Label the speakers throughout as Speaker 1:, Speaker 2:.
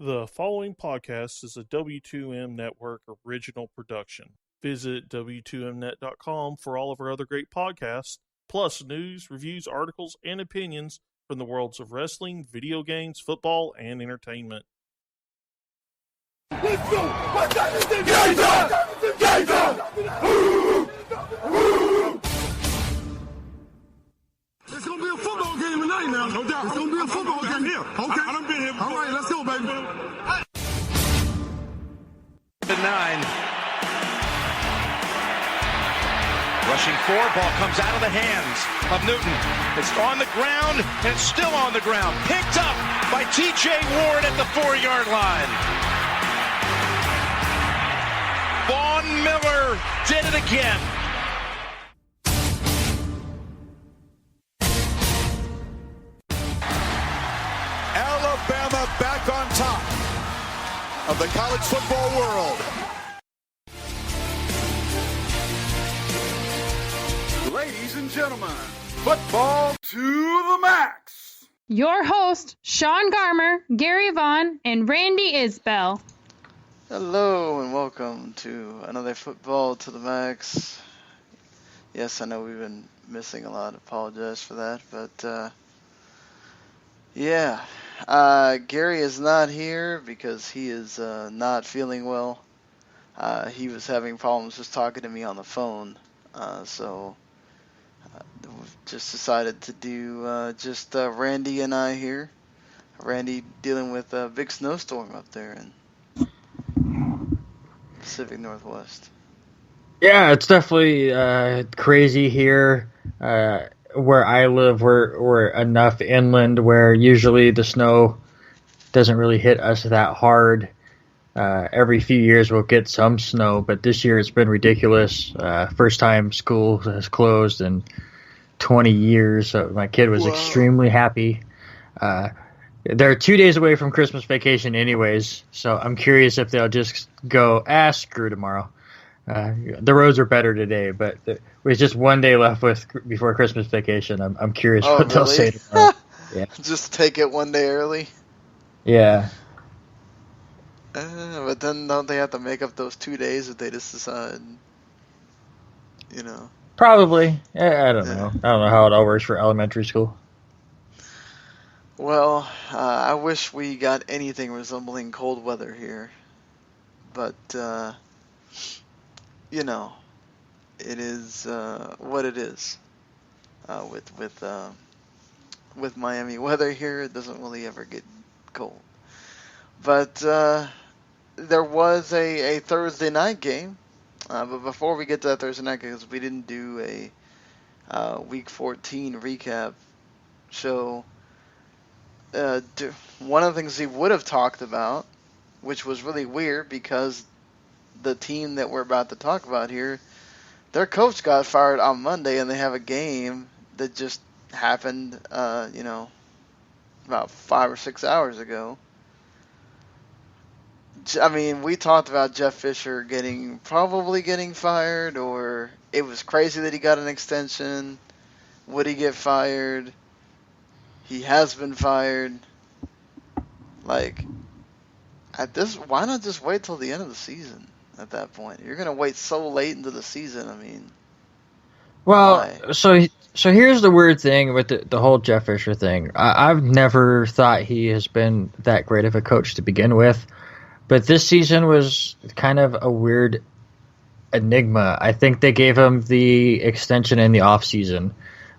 Speaker 1: The following podcast is a W2M Network original production. Visit W2Mnet.com for all of our other great podcasts, plus news, reviews, articles, and opinions from the worlds of wrestling, video games, football, and entertainment.
Speaker 2: Let's go! What time is it? Gator! Gator! It's gonna be a football game tonight now. No doubt. It's gonna be a football game here. Okay. I done been here before. All right, let's go, baby.
Speaker 3: 9. Rushing forward, ball comes out of the hands of Newton. It's on the ground, and it's still on the ground. Picked up by T.J. Ward at the 4-yard line. Vaughn Miller did it again.
Speaker 4: Alabama back on top of the college football world.
Speaker 2: Ladies and gentlemen, football to the max.
Speaker 5: Your host, Sean Garmer, Gary Vaughn, and Randy Isbell.
Speaker 6: Hello and welcome to another Football to the Max. Yes, I know we've been missing a lot. Apologize for that, but yeah, Gary is not here because he is not feeling well. He was having problems just talking to me on the phone, so we've just decided to do just Randy and I here. Randy dealing with a big snowstorm up there in Pacific Northwest.
Speaker 7: Yeah, it's definitely crazy here. Where I live, we're enough inland where usually the snow doesn't really hit us that hard. Every few years we'll get some snow, but this year it's been ridiculous. First time school has closed in 20 years, so my kid was extremely happy. They're 2 days away from Christmas vacation anyways, so I'm curious if they'll just go, screw tomorrow. The roads are better today, but with just 1 day left before Christmas vacation, I'm curious what they'll say tomorrow. Yeah.
Speaker 6: Just take it 1 day early?
Speaker 7: Yeah.
Speaker 6: But then don't they have to make up those 2 days if they just decide,
Speaker 7: Probably. I don't know. I don't know how it all works for elementary school.
Speaker 6: Well, I wish we got anything resembling cold weather here. But, it is what it is. With Miami weather here, it doesn't really ever get cold. But there was a Thursday night game. But before we get to that Thursday night game, because we didn't do a Week 14 recap show, one of the things we would have talked about, which was really weird because the team that we're about to talk about here, their coach got fired on Monday, and they have a game that just happened, about 5 or 6 hours ago. I mean, we talked about Jeff Fisher probably getting fired, or it was crazy that he got an extension. Would he get fired? He has been fired. Like, why not just wait till the end of the season at that point? You're going to wait so late into the season, I mean.
Speaker 7: Well,
Speaker 6: why?
Speaker 7: so here's the weird thing with the whole Jeff Fisher thing. I've never thought he has been that great of a coach to begin with, but this season was kind of a weird enigma. I think they gave him the extension in the offseason,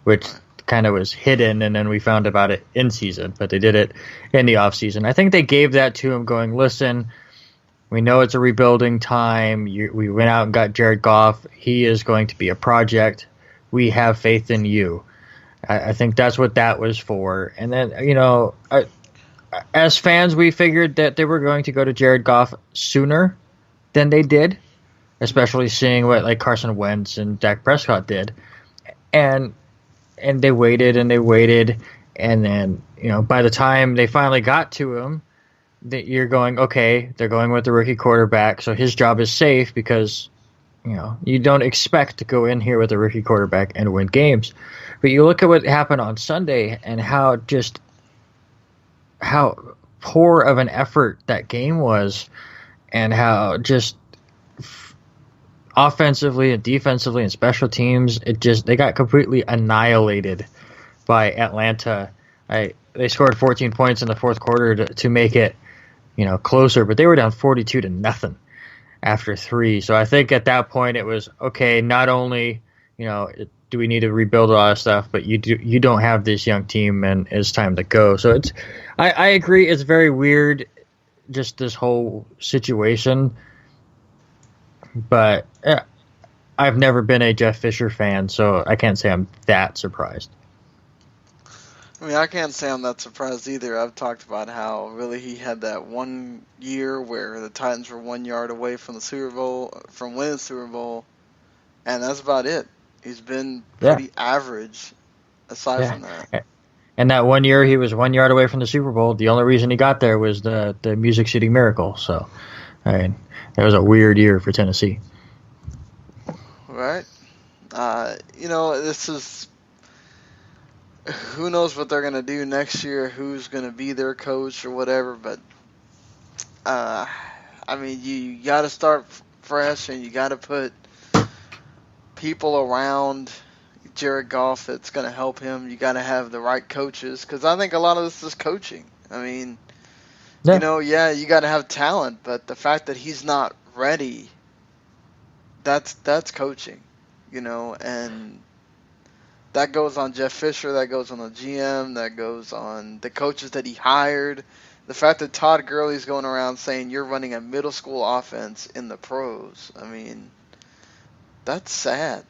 Speaker 7: which kind of was hidden, and then we found about it in season, but they did it in the offseason. I think they gave that to him going, listen, we know it's a rebuilding time. We went out and got Jared Goff. He is going to be a project. We have faith in you. I think that's what that was for. And then, as fans, we figured that they were going to go to Jared Goff sooner than they did, especially seeing what like Carson Wentz and Dak Prescott did. And they waited and they waited, and then, by the time they finally got to him, that you're going, okay, they're going with the rookie quarterback, so his job is safe because, you don't expect to go in here with a rookie quarterback and win games. But you look at what happened on Sunday and how poor of an effort that game was, and how just offensively and defensively and special teams, they got completely annihilated by Atlanta. They scored 14 points in the fourth quarter to make it, closer, but they were down 42-0 after 3. So I think at that point it was okay. Not only do we need to rebuild a lot of stuff, but you don't have this young team, and it's time to go. So I agree. It's very weird, just this whole situation. But I've never been a Jeff Fisher fan, so I can't say I'm that surprised.
Speaker 6: I mean, I can't say I'm that surprised either. I've talked about how really he had that one year where the Titans were 1 yard away from winning the Super Bowl, and that's about it. He's been pretty average aside from that.
Speaker 7: And that 1 year he was 1 yard away from the Super Bowl. The only reason he got there was the Music City Miracle. So, I mean, that was a weird year for Tennessee.
Speaker 6: Right. This is... Who knows what they're going to do next year, who's going to be their coach or whatever, but, you got to start fresh, and you got to put people around Jared Goff that's going to help him. You got to have the right coaches, because I think a lot of this is coaching. I mean, you got to have talent, but the fact that he's not ready, that's coaching, and that goes on Jeff Fisher, that goes on the GM, that goes on the coaches that he hired. The fact that Todd Gurley's going around saying you're running a middle school offense in the pros, I mean, that's sad.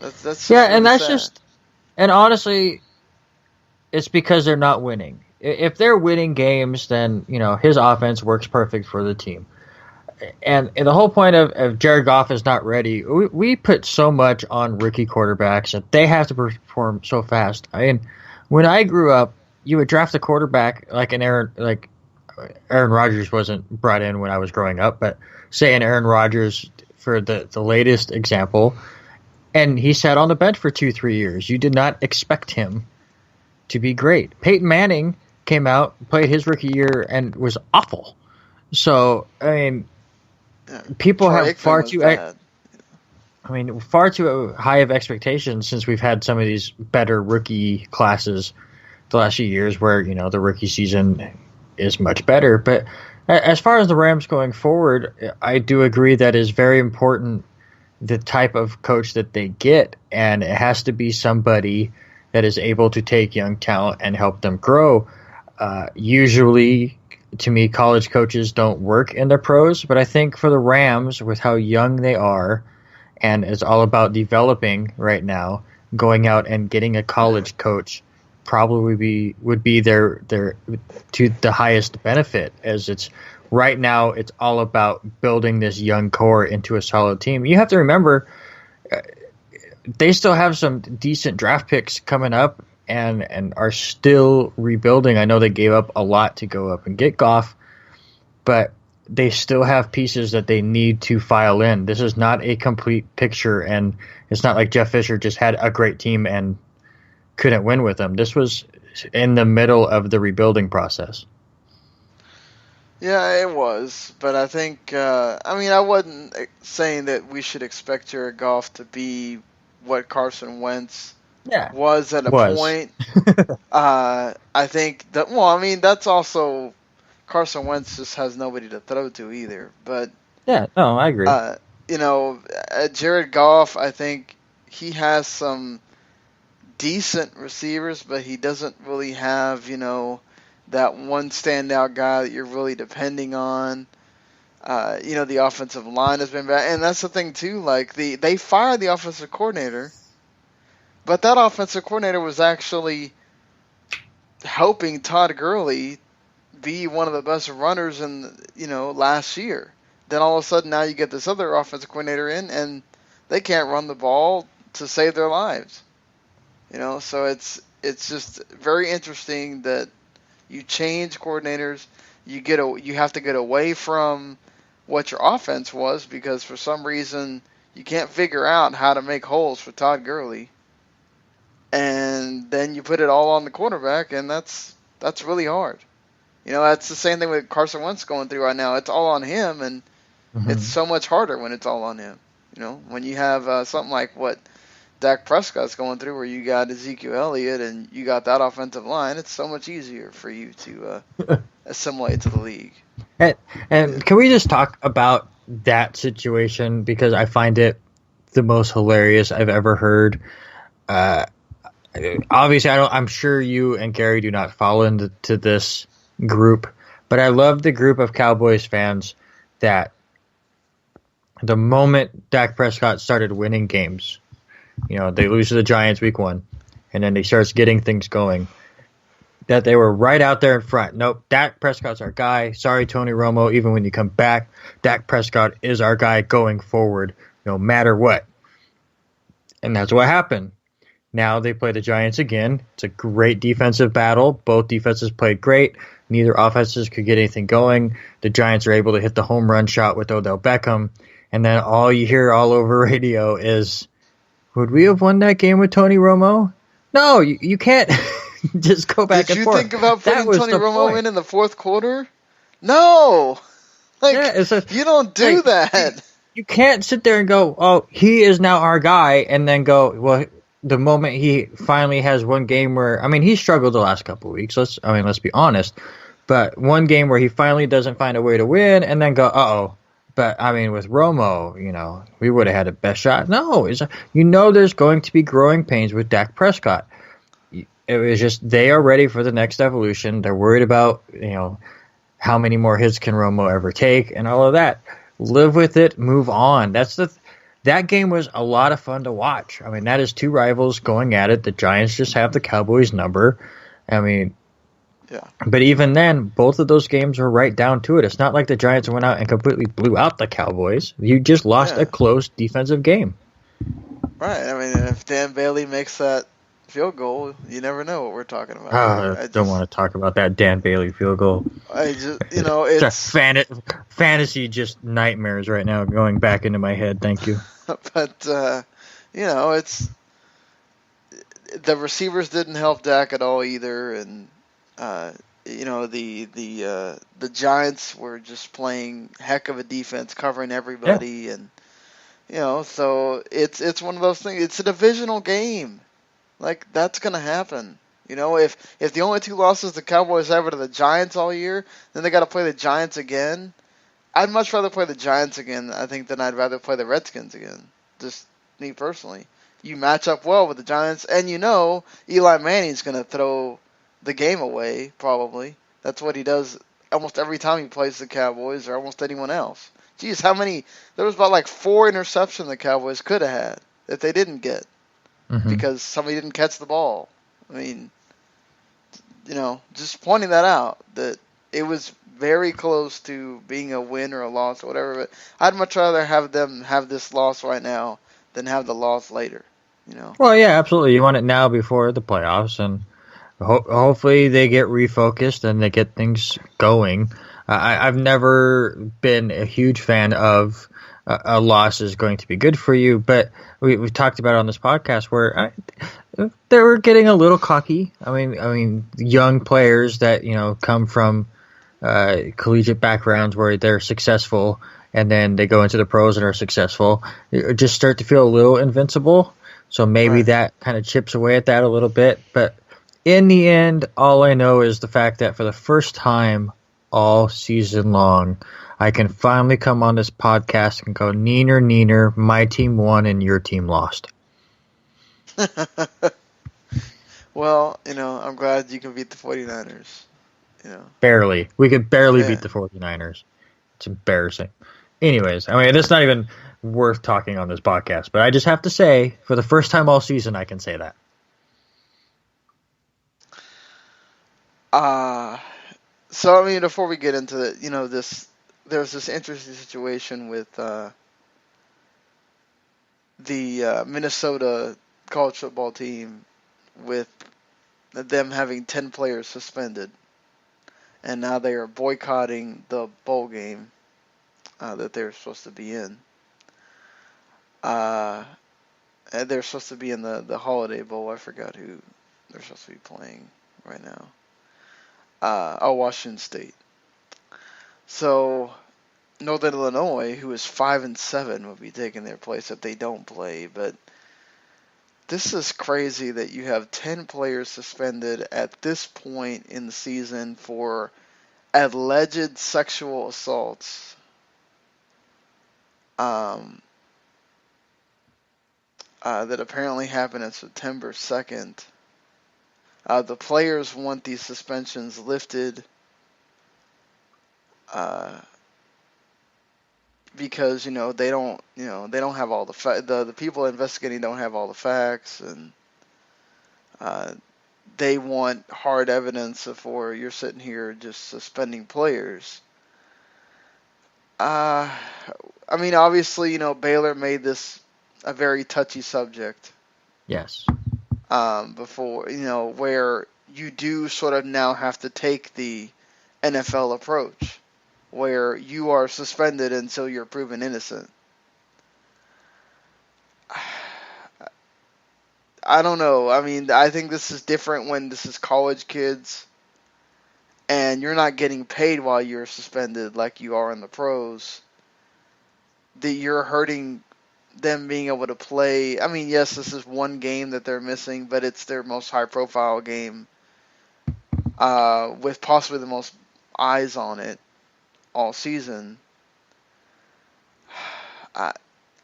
Speaker 6: That's
Speaker 7: and that's
Speaker 6: sad.
Speaker 7: just, and honestly, it's because they're not winning. If they're winning games, then his offense works perfect for the team. And the whole point of Jared Goff is not ready. We put so much on rookie quarterbacks that they have to perform so fast. I mean, when I grew up, you would draft a quarterback like Aaron Rodgers wasn't brought in when I was growing up, but say an Aaron Rodgers for the latest example, and he sat on the bench for 2-3 years. You did not expect him to be great. Peyton Manning came out, played his rookie year, and was awful. So, I mean, people have far too high of expectations since we've had some of these better rookie classes the last few years where, the rookie season is much better. But as far as the Rams going forward, I do agree that is very important, the type of coach that they get, and it has to be somebody that is able to take young talent and help them grow. Usually, to me, college coaches don't work in the pros, but I think for the Rams, with how young they are, and it's all about developing right now, going out and getting a college coach probably would be their to the highest benefit, as it's right now it's all about building this young core into a solid team. You have to remember they still have some decent draft picks coming up, and are still rebuilding. I know they gave up a lot to go up and get Goff, but they still have pieces that they need to file in. This is not a complete picture, and it's not like Jeff Fisher just had a great team and couldn't win with them. This was in the middle of the rebuilding process.
Speaker 6: Yeah, it was, but I think, I wasn't saying that we should expect Jared Goff to be what Carson Wentz was at a point. I think that, that's also, Carson Wentz just has nobody to throw to either. But
Speaker 7: I agree.
Speaker 6: Jared Goff, I think he has some decent receivers, but he doesn't really have, that one standout guy that you're really depending on. The offensive line has been bad, and that's the thing too. Like they fired the offensive coordinator, but that offensive coordinator was actually helping Todd Gurley be one of the best runners in last year. Then all of a sudden now you get this other offensive coordinator in, and they can't run the ball to save their lives. So it's just very interesting that you change coordinators, you have to get away from what your offense was, because for some reason you can't figure out how to make holes for Todd Gurley, and then you put it all on the quarterback, and that's really hard. That's the same thing with Carson Wentz going through right now. It's all on him, and it's so much harder when it's all on him. When you have something like what Dak Prescott's going through, where you got Ezekiel Elliott and you got that offensive line, it's so much easier for you to assimilate to the league.
Speaker 7: And can we just talk about that situation, because I find it the most hilarious I've ever heard. Obviously, I'm sure you and Gary do not fall into this group, but I love the group of Cowboys fans that the moment Dak Prescott started winning games, they lose to the Giants week 1, and then he starts getting things going, that they were right out there in front. Nope, Dak Prescott's our guy. Sorry, Tony Romo, even when you come back, Dak Prescott is our guy going forward, no matter what. And that's what happened. Now they play the Giants again. It's a great defensive battle. Both defenses played great. Neither offenses could get anything going. The Giants are able to hit the home run shot with Odell Beckham. And then all you hear all over radio is, would we have won that game with Tony Romo? No, you can't just go back and forth.
Speaker 6: Did you think about putting Tony Romo in the fourth quarter? No! You don't do that.
Speaker 7: You can't sit there and go, oh, he is now our guy, and then go, well, the moment he finally has one game where, he struggled the last couple of weeks. Let's be honest. But one game where he finally doesn't find a way to win, and then go, uh-oh. But, with Romo, we would have had a best shot. No, there's going to be growing pains with Dak Prescott. It was just, they are ready for the next evolution. They're worried about, how many more hits can Romo ever take and all of that. Live with it, move on. That game was a lot of fun to watch. That is two rivals going at it. The Giants just have the Cowboys' number.
Speaker 6: Yeah.
Speaker 7: But even then, both of those games were right down to it. It's not like the Giants went out and completely blew out the Cowboys. You just lost a close defensive game.
Speaker 6: Right. If Dan Bailey makes that field goal, you never know what we're talking about.
Speaker 7: I don't want to talk about that Dan Bailey field goal.
Speaker 6: It's
Speaker 7: fantasy just nightmares right now going back into my head. Thank you.
Speaker 6: But it's the receivers didn't help Dak at all either, and the Giants were just playing heck of a defense, covering everybody, and so it's one of those things. It's a divisional game. That's gonna happen. If the only two losses the Cowboys have are to the Giants all year, then they got to play the Giants again. I'd much rather play the Giants again, I think, than I'd rather play the Redskins again. Just me personally. You match up well with the Giants, and Eli Manning's gonna throw the game away, probably. That's what he does almost every time he plays the Cowboys or almost anyone else. Geez, there was about 4 interceptions the Cowboys could have had that they didn't get because somebody didn't catch the ball. Just pointing that out, that it was very close to being a win or a loss or whatever, but I'd much rather have them have this loss right now than have the loss later,
Speaker 7: Well, yeah, absolutely. You want it now before the playoffs, and hopefully they get refocused and they get things going. I've never been a huge fan of a loss is going to be good for you, but we've talked about it on this podcast where they were getting a little cocky. Young players that come from collegiate backgrounds where they're successful and then they go into the pros and are successful, just start to feel a little invincible. So maybe that kind of chips away at that a little bit, but in the end, all I know is the fact that for the first time all season long, I can finally come on this podcast and go, neener, neener, my team won and your team lost.
Speaker 6: Well, I'm glad you can beat the 49ers.
Speaker 7: Barely. We could barely beat the 49ers. It's embarrassing. Anyways, it's not even worth talking on this podcast, but I just have to say, for the first time all season, I can say that.
Speaker 6: So before we get into it, there's this interesting situation with the Minnesota college football team with them having 10 players suspended, and now they are boycotting the bowl game that they're supposed to be in. And they're supposed to be in the Holiday Bowl. I forgot who they're supposed to be playing right now. Washington State. So Northern Illinois, who is 5-7, would be taking their place if they don't play. But this is crazy that you have 10 players suspended at this point in the season for alleged sexual assaults. That apparently happened on September 2nd. The players want these suspensions lifted because they don't have all the people investigating don't have all the facts, and they want hard evidence before you're sitting here just suspending players. I mean, obviously, Baylor made this a very touchy subject.
Speaker 7: Yes.
Speaker 6: Before, where you do sort of now have to take the NFL approach, where you are suspended until you're proven innocent. I don't know. I mean, I think this is different when this is college kids and you're not getting paid while you're suspended like you are in the pros. That you're hurting them being able to play. I mean, yes, this is one game that they're missing, but it's their most high-profile game with possibly the most eyes on it all season. I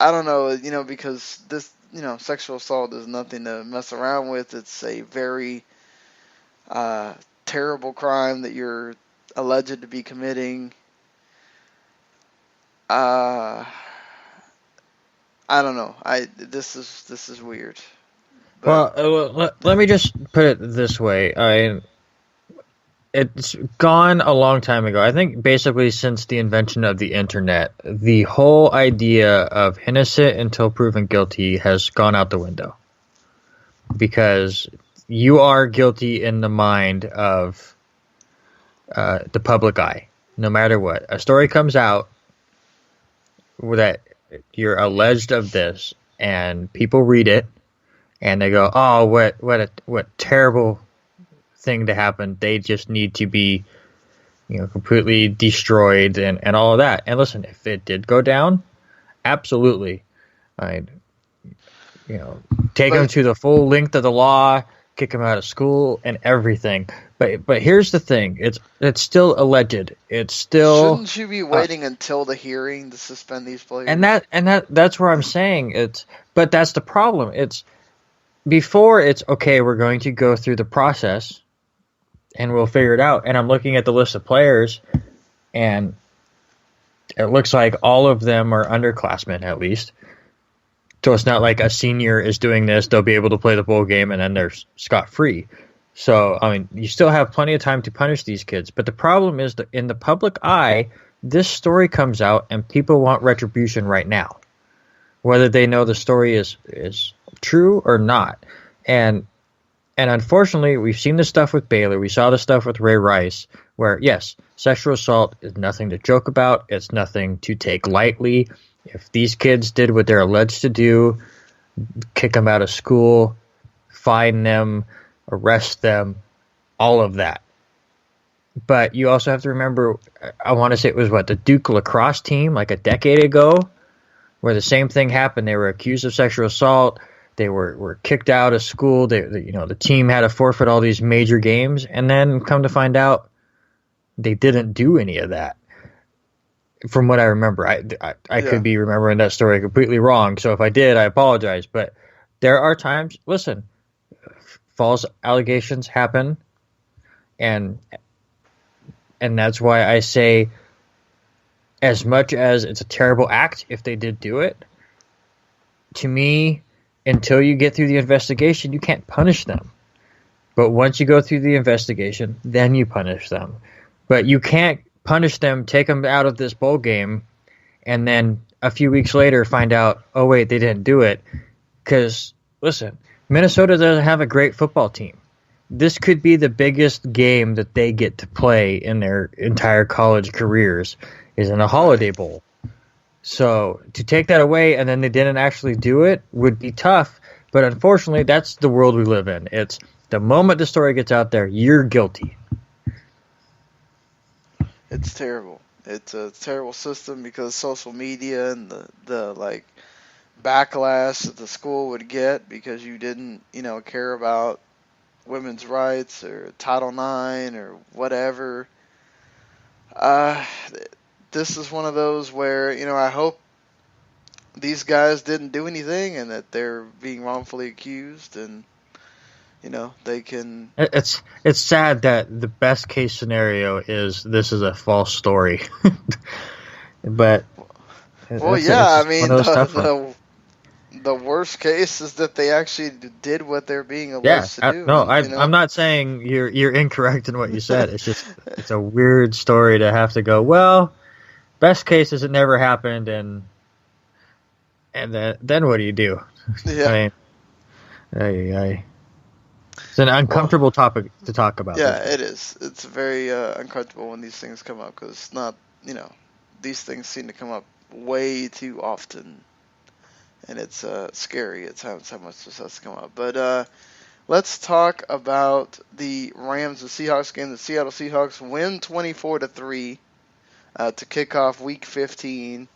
Speaker 6: don't know, because this, sexual assault is nothing to mess around with. It's a very terrible crime that you're alleged to be committing. I don't know. This is weird. But,
Speaker 7: Well, let me just put it this way. It's gone a long time ago. I think basically since the invention of the internet, the whole idea of innocent until proven guilty has gone out the window. Because you are guilty in the mind of the public eye, no matter what. A story comes out that you're alleged of this, and people read it, and they go, "Oh, what terrible thing to happen! They just need to be, completely destroyed and all of that." And listen, if it did go down, absolutely, I'd, take them to the full length of the law, kick them out of school, and everything. But here's the thing: it's still alleged. It's still.
Speaker 6: Shouldn't you be waiting until the hearing to suspend these players?
Speaker 7: And that's where I'm saying but that's the problem. It's before it's okay. We're going to go through the process, and we'll figure it out. And I'm looking at the list of players, and it looks like all of them are underclassmen at least. So it's not like a senior is doing this; they'll be able to play the bowl game, and then they're scot-free. So, I mean, you still have plenty of time to punish these kids. But the problem is that in the public eye, this story comes out and people want retribution right now, whether they know the story is true or not. And unfortunately, we've seen this stuff with Baylor. We saw this stuff with Ray Rice, where, yes, sexual assault is nothing to joke about. It's nothing to take lightly. If these kids did what they're alleged to do, kick them out of school, fine them, arrest them, all of that. But you also have to remember, I want to say it was the Duke lacrosse team like a decade ago, where the same thing happened. They were accused of sexual assault. They were kicked out of school. The team had to forfeit all these major games, and then come to find out they didn't do any of that. From what I remember, I could be remembering that story completely wrong. So if I did, I apologize. But there are times, listen, false allegations happen, and that's why I say, as much as it's a terrible act if they did do it, to me, until you get through the investigation, you can't punish them. But once you go through the investigation, then you punish them. But you can't punish them, take them out of this bowl game, and then a few weeks later find out, oh, wait, they didn't do it. Because, listen, Minnesota doesn't have a great football team. This could be the biggest game that they get to play in their entire college careers, is in a Holiday Bowl. So to take that away and then they didn't actually do it would be tough. But unfortunately, that's the world we live in. It's the moment the story gets out there, you're guilty.
Speaker 6: It's terrible. It's a terrible system because social media and the like backlash that the school would get because you didn't, care about women's rights or Title IX or whatever. This is one of those where, I hope these guys didn't do anything and that they're being wrongfully accused and, they can...
Speaker 7: It's sad that the best case scenario is this is a false story. But...
Speaker 6: Well, yeah, I mean, the worst case is that they actually did what they're being alleged to do.
Speaker 7: I'm not saying you're incorrect in what you said. It's just it's a weird story to have to go, well, best case is it never happened, and then what do you do?
Speaker 6: Yeah.
Speaker 7: It's an uncomfortable topic to talk about.
Speaker 6: Yeah, it is. It's very uncomfortable when these things come up because not, these things seem to come up way too often. And it's scary at times how much this has to come up. But let's talk about the Rams and Seahawks game. The Seattle Seahawks win 24-3 to kick off Week 15.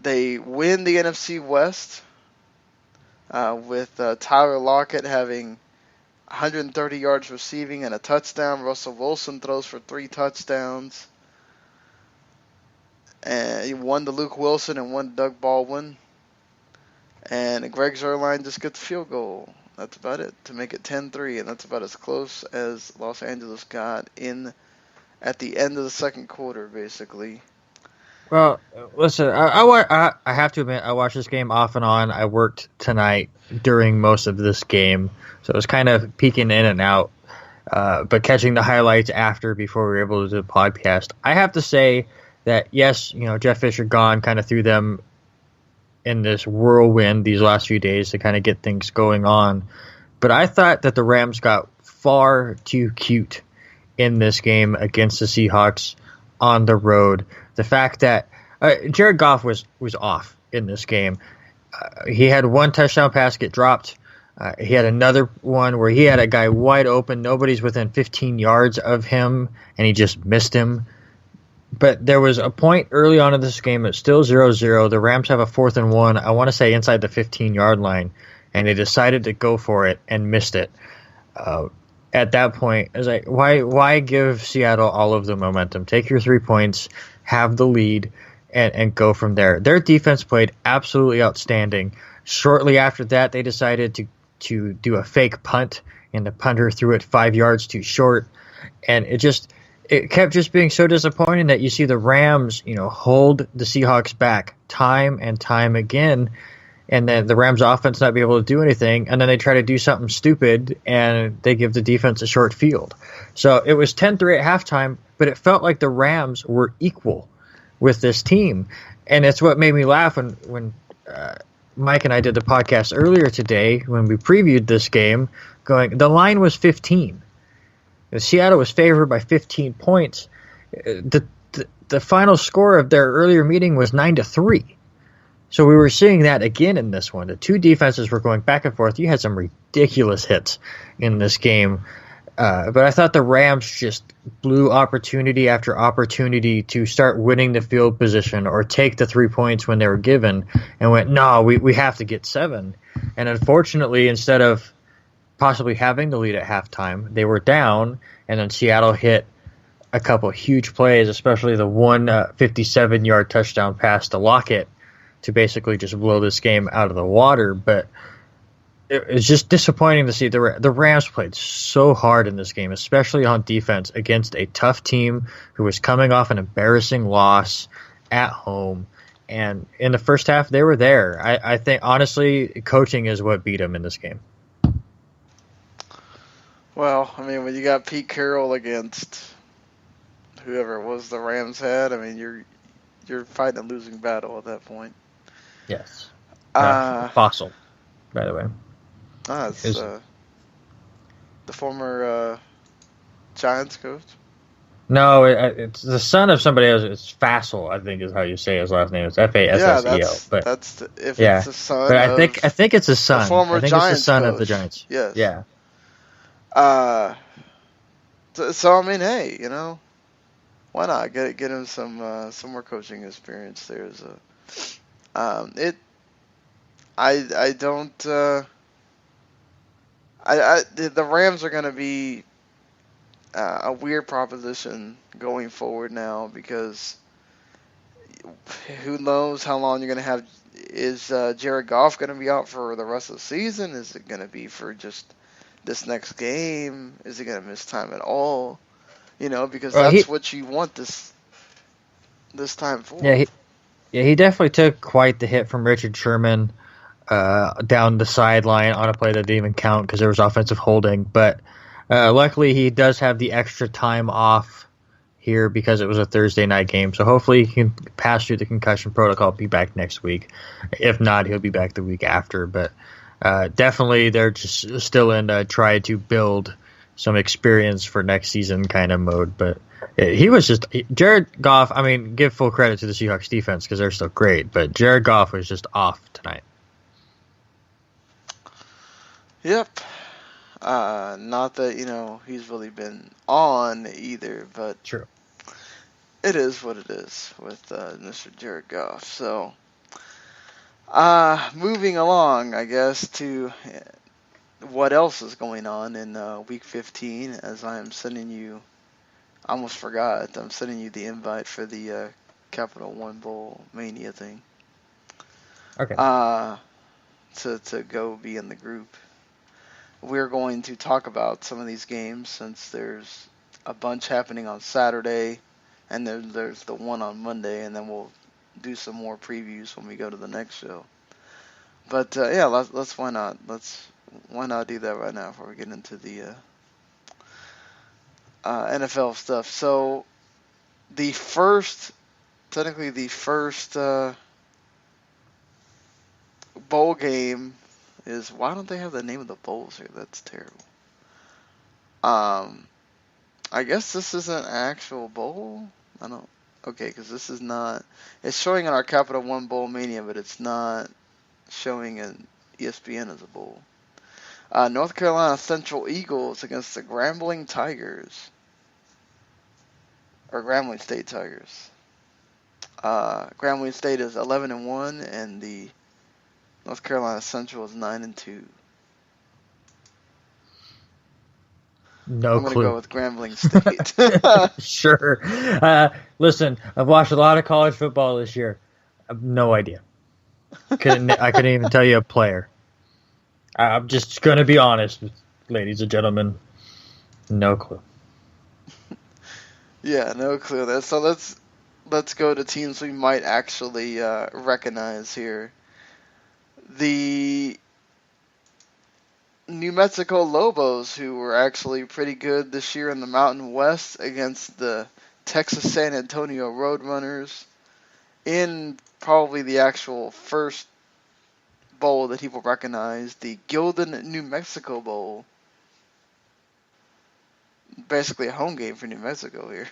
Speaker 6: They win the NFC West with Tyler Lockett having 130 yards receiving and a touchdown. Russell Wilson throws for 3 touchdowns. And he won to Luke Wilson and one to Doug Baldwin. And Greg Zuerlein just gets the field goal. That's about it to make it 10-3, and that's about as close as Los Angeles got in at the end of the second quarter, basically.
Speaker 7: Well, listen, I have to admit, I watched this game off and on. I worked tonight during most of this game, so it was kind of peeking in and out, but catching the highlights after before we were able to do the podcast. I have to say that, yes, Jeff Fisher gone kind of threw them in this whirlwind these last few days to kind of get things going on. But I thought that the Rams got far too cute in this game against the Seahawks on the road. The fact that Jared Goff was off in this game. He had one touchdown pass get dropped. He had another one where he had a guy wide open. Nobody's within 15 yards of him, and he just missed him. But there was a point early on in this game, it's still 0-0. The Rams have a 4th and 1, I want to say inside the 15-yard line, and they decided to go for it and missed it. At that point, I was like, why give Seattle all of the momentum? Take your 3 points, have the lead, and go from there. Their defense played absolutely outstanding. Shortly after that, they decided to do a fake punt, and the punter threw it 5 yards too short, and it kept just being so disappointing that you see the Rams, hold the Seahawks back time and time again, and then the Rams offense not be able to do anything, and then they try to do something stupid, and they give the defense a short field. So it was 10-3 at halftime, but it felt like the Rams were equal with this team, and it's what made me laugh when Mike and I did the podcast earlier today when we previewed this game, going, the line was 15. Seattle was favored by 15 points. The final score of their earlier meeting was 9-3. So we were seeing that again in this one. The two defenses were going back and forth. You had some ridiculous hits in this game. But I thought the Rams just blew opportunity after opportunity to start winning the field position or take the 3 points when they were given and went, no, we have to get 7. And unfortunately, instead of possibly having the lead at halftime, they were down, and then Seattle hit a couple of huge plays, especially the one 57-yard touchdown pass to Lockett to basically just blow this game out of the water. But it was just disappointing to see the Rams played so hard in this game, especially on defense against a tough team who was coming off an embarrassing loss at home. And in the first half, they were there. I think, honestly, coaching is what beat them in this game.
Speaker 6: Well, I mean, when you got Pete Carroll against whoever it was the Rams had, I mean, you're fighting a losing battle at that point.
Speaker 7: Yes. Fossil, by the way.
Speaker 6: It's the former Giants coach.
Speaker 7: No, it's the son of somebody else. It's Fassel, I think, is how you say his last name. It's Fassel.
Speaker 6: Yeah,
Speaker 7: but
Speaker 6: that's it's the son.
Speaker 7: But I think it's his son.
Speaker 6: The former
Speaker 7: I think
Speaker 6: Giants
Speaker 7: it's the son
Speaker 6: coach.
Speaker 7: of the Giants.
Speaker 6: Yes.
Speaker 7: Yeah.
Speaker 6: So I mean, hey, Why not get him some more coaching experience? There's the Rams are going to be a weird proposition going forward now, because who knows how long you're going to have. Is Jared Goff going to be out for the rest of the season? Is it going to be for just this next game? Is he going to miss time at all? Because that's what you want this time for.
Speaker 7: Yeah, he definitely took quite the hit from Richard Sherman down the sideline on a play that didn't even count because there was offensive holding. But luckily, he does have the extra time off here because it was a Thursday night game. So hopefully he can pass through the concussion protocol, be back next week. If not, he'll be back the week after. But definitely they're just still in try to build some experience for next season kind of mode. But he was just Jared Goff. I mean, give full credit to the Seahawks defense because they're still great. But Jared Goff was just off tonight.
Speaker 6: Yep. Not that, he's really been on either, but
Speaker 7: True.
Speaker 6: It is what it is with Mr. Jared Goff. So, moving along, I guess, to what else is going on in Week 15, as I am sending you, I almost forgot, I'm sending you the invite for the Capital One Bowl Mania thing.
Speaker 7: Okay.
Speaker 6: To go be in the group. We're going to talk about some of these games since there's a bunch happening on Saturday, and then there's the one on Monday, and then we'll do some more previews when we go to the next show. But yeah, let's why not do that right now before we get into the NFL stuff. So the first bowl game is, why don't they have the name of the bowls here? That's terrible. I guess this isn't an actual bowl. Because this is not. It's showing in our Capital One Bowl Mania, but it's not showing in ESPN as a bowl. North Carolina Central Eagles against the Grambling Tigers, or Grambling State Tigers. Grambling State is 11-1, and the North Carolina Central is 9-2.
Speaker 7: No
Speaker 6: I'm
Speaker 7: clue.
Speaker 6: I'm going to go with Grambling State.
Speaker 7: Sure. Listen, I've watched a lot of college football this year. I have no idea. I couldn't even tell you a player. I'm just going to be honest, ladies and gentlemen. No clue.
Speaker 6: Yeah, no clue. So let's go to teams we might actually recognize here. The New Mexico Lobos, who were actually pretty good this year in the Mountain West against the Texas San Antonio Roadrunners in probably the actual first bowl that people recognize, the Gildan New Mexico Bowl. Basically a home game for New Mexico here.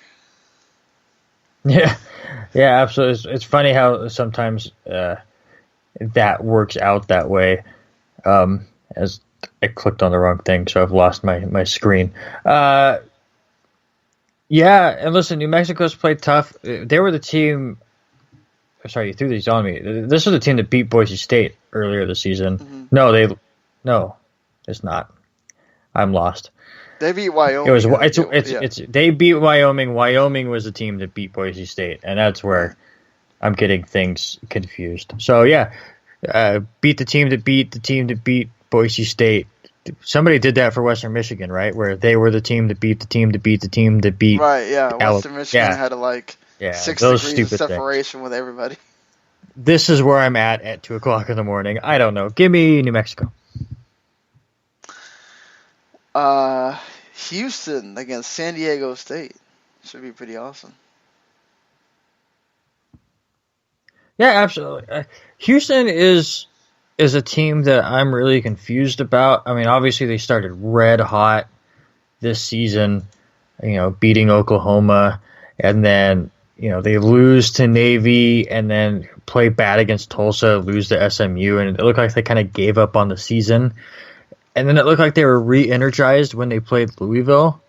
Speaker 7: Yeah, absolutely. It's funny how sometimes that works out that way. As I clicked on the wrong thing, so I've lost my screen. Yeah, and listen, New Mexico's played tough. They were the team. Sorry, you threw these on me. This was the team that beat Boise State earlier this season. Mm-hmm. No, it's not. I'm lost.
Speaker 6: They beat Wyoming.
Speaker 7: They beat Wyoming. Wyoming was the team that beat Boise State, and that's where I'm getting things confused. So yeah, beat the team that beat Boise State. Somebody did that for Western Michigan, right? Where they were the team that beat the team that beat the team that beat.
Speaker 6: Right. Yeah. Western Michigan had 6 degrees of separation with everybody.
Speaker 7: This is where I'm at 2:00 in the morning. I don't know. Give me New Mexico.
Speaker 6: Houston against San Diego State. Should be pretty awesome.
Speaker 7: Yeah, absolutely. Houston is a team that I'm really confused about. I mean, obviously they started red hot this season, beating Oklahoma, and then, they lose to Navy and then play bad against Tulsa, lose to SMU, and it looked like they kind of gave up on the season. And then it looked like they were re-energized when they played Louisville.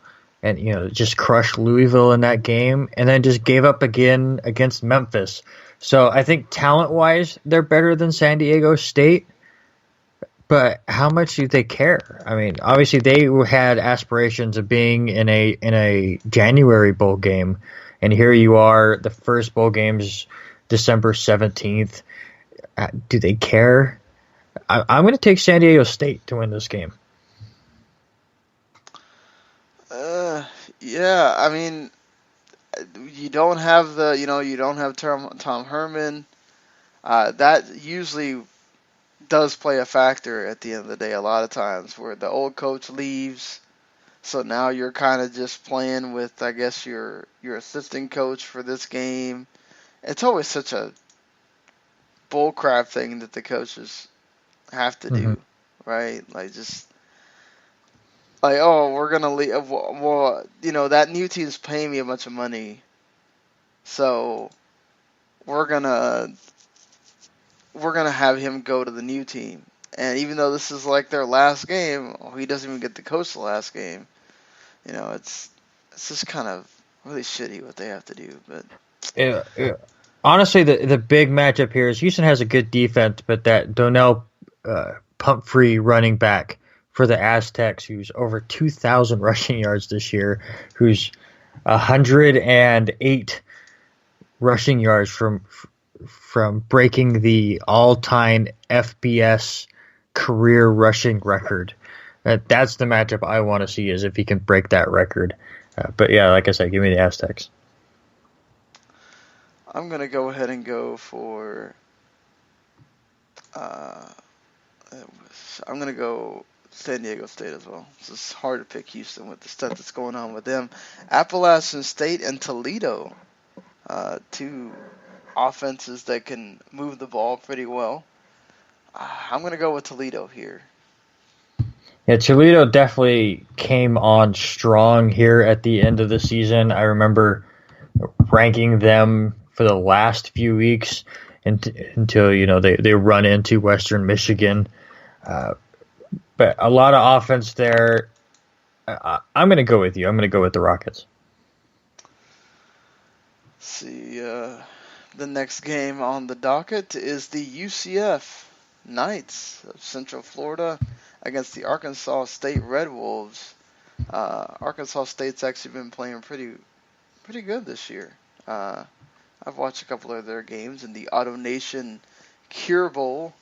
Speaker 7: and just crushed Louisville in that game, and then just gave up again against Memphis. So I think talent-wise, they're better than San Diego State. But how much do they care? I mean, obviously they had aspirations of being in a January bowl game, and here you are. The first bowl game's December 17th. Do they care? I'm going to take San Diego State to win this game.
Speaker 6: Yeah, I mean, you don't have Tom Herman. That usually does play a factor at the end of the day a lot of times, where the old coach leaves, so now you're kind of just playing with, I guess, your assistant coach for this game. It's always such a bullcrap thing that the coaches have to do, right? Like, just like, oh, we're gonna leave. Well, that new team's paying me a bunch of money, so we're gonna have him go to the new team. And even though this is like their last game, he doesn't even get to coach the last game. It's just kind of really shitty what they have to do. But
Speaker 7: yeah. Honestly, the big matchup here is Houston has a good defense, but that Donnell Pumphrey running back for the Aztecs, who's over 2,000 rushing yards this year, who's 108 rushing yards from breaking the all-time FBS career rushing record. That's the matchup I want to see, is if he can break that record. But yeah, like I said, give me the Aztecs.
Speaker 6: I'm going to go ahead and go for... I'm going to go San Diego State as well. It's hard to pick Houston with the stuff that's going on with them. Appalachian State and Toledo, two offenses that can move the ball pretty well. I'm going to go with Toledo here.
Speaker 7: Yeah, Toledo definitely came on strong here at the end of the season. I remember ranking them for the last few weeks until they run into Western Michigan. But a lot of offense there. I'm going to go with you. I'm going to go with the Rockets.
Speaker 6: Let's see, the next game on the docket is the UCF Knights of Central Florida against the Arkansas State Red Wolves. Arkansas State's actually been playing pretty good this year. I've watched a couple of their games in the Auto Nation Cure Bowl.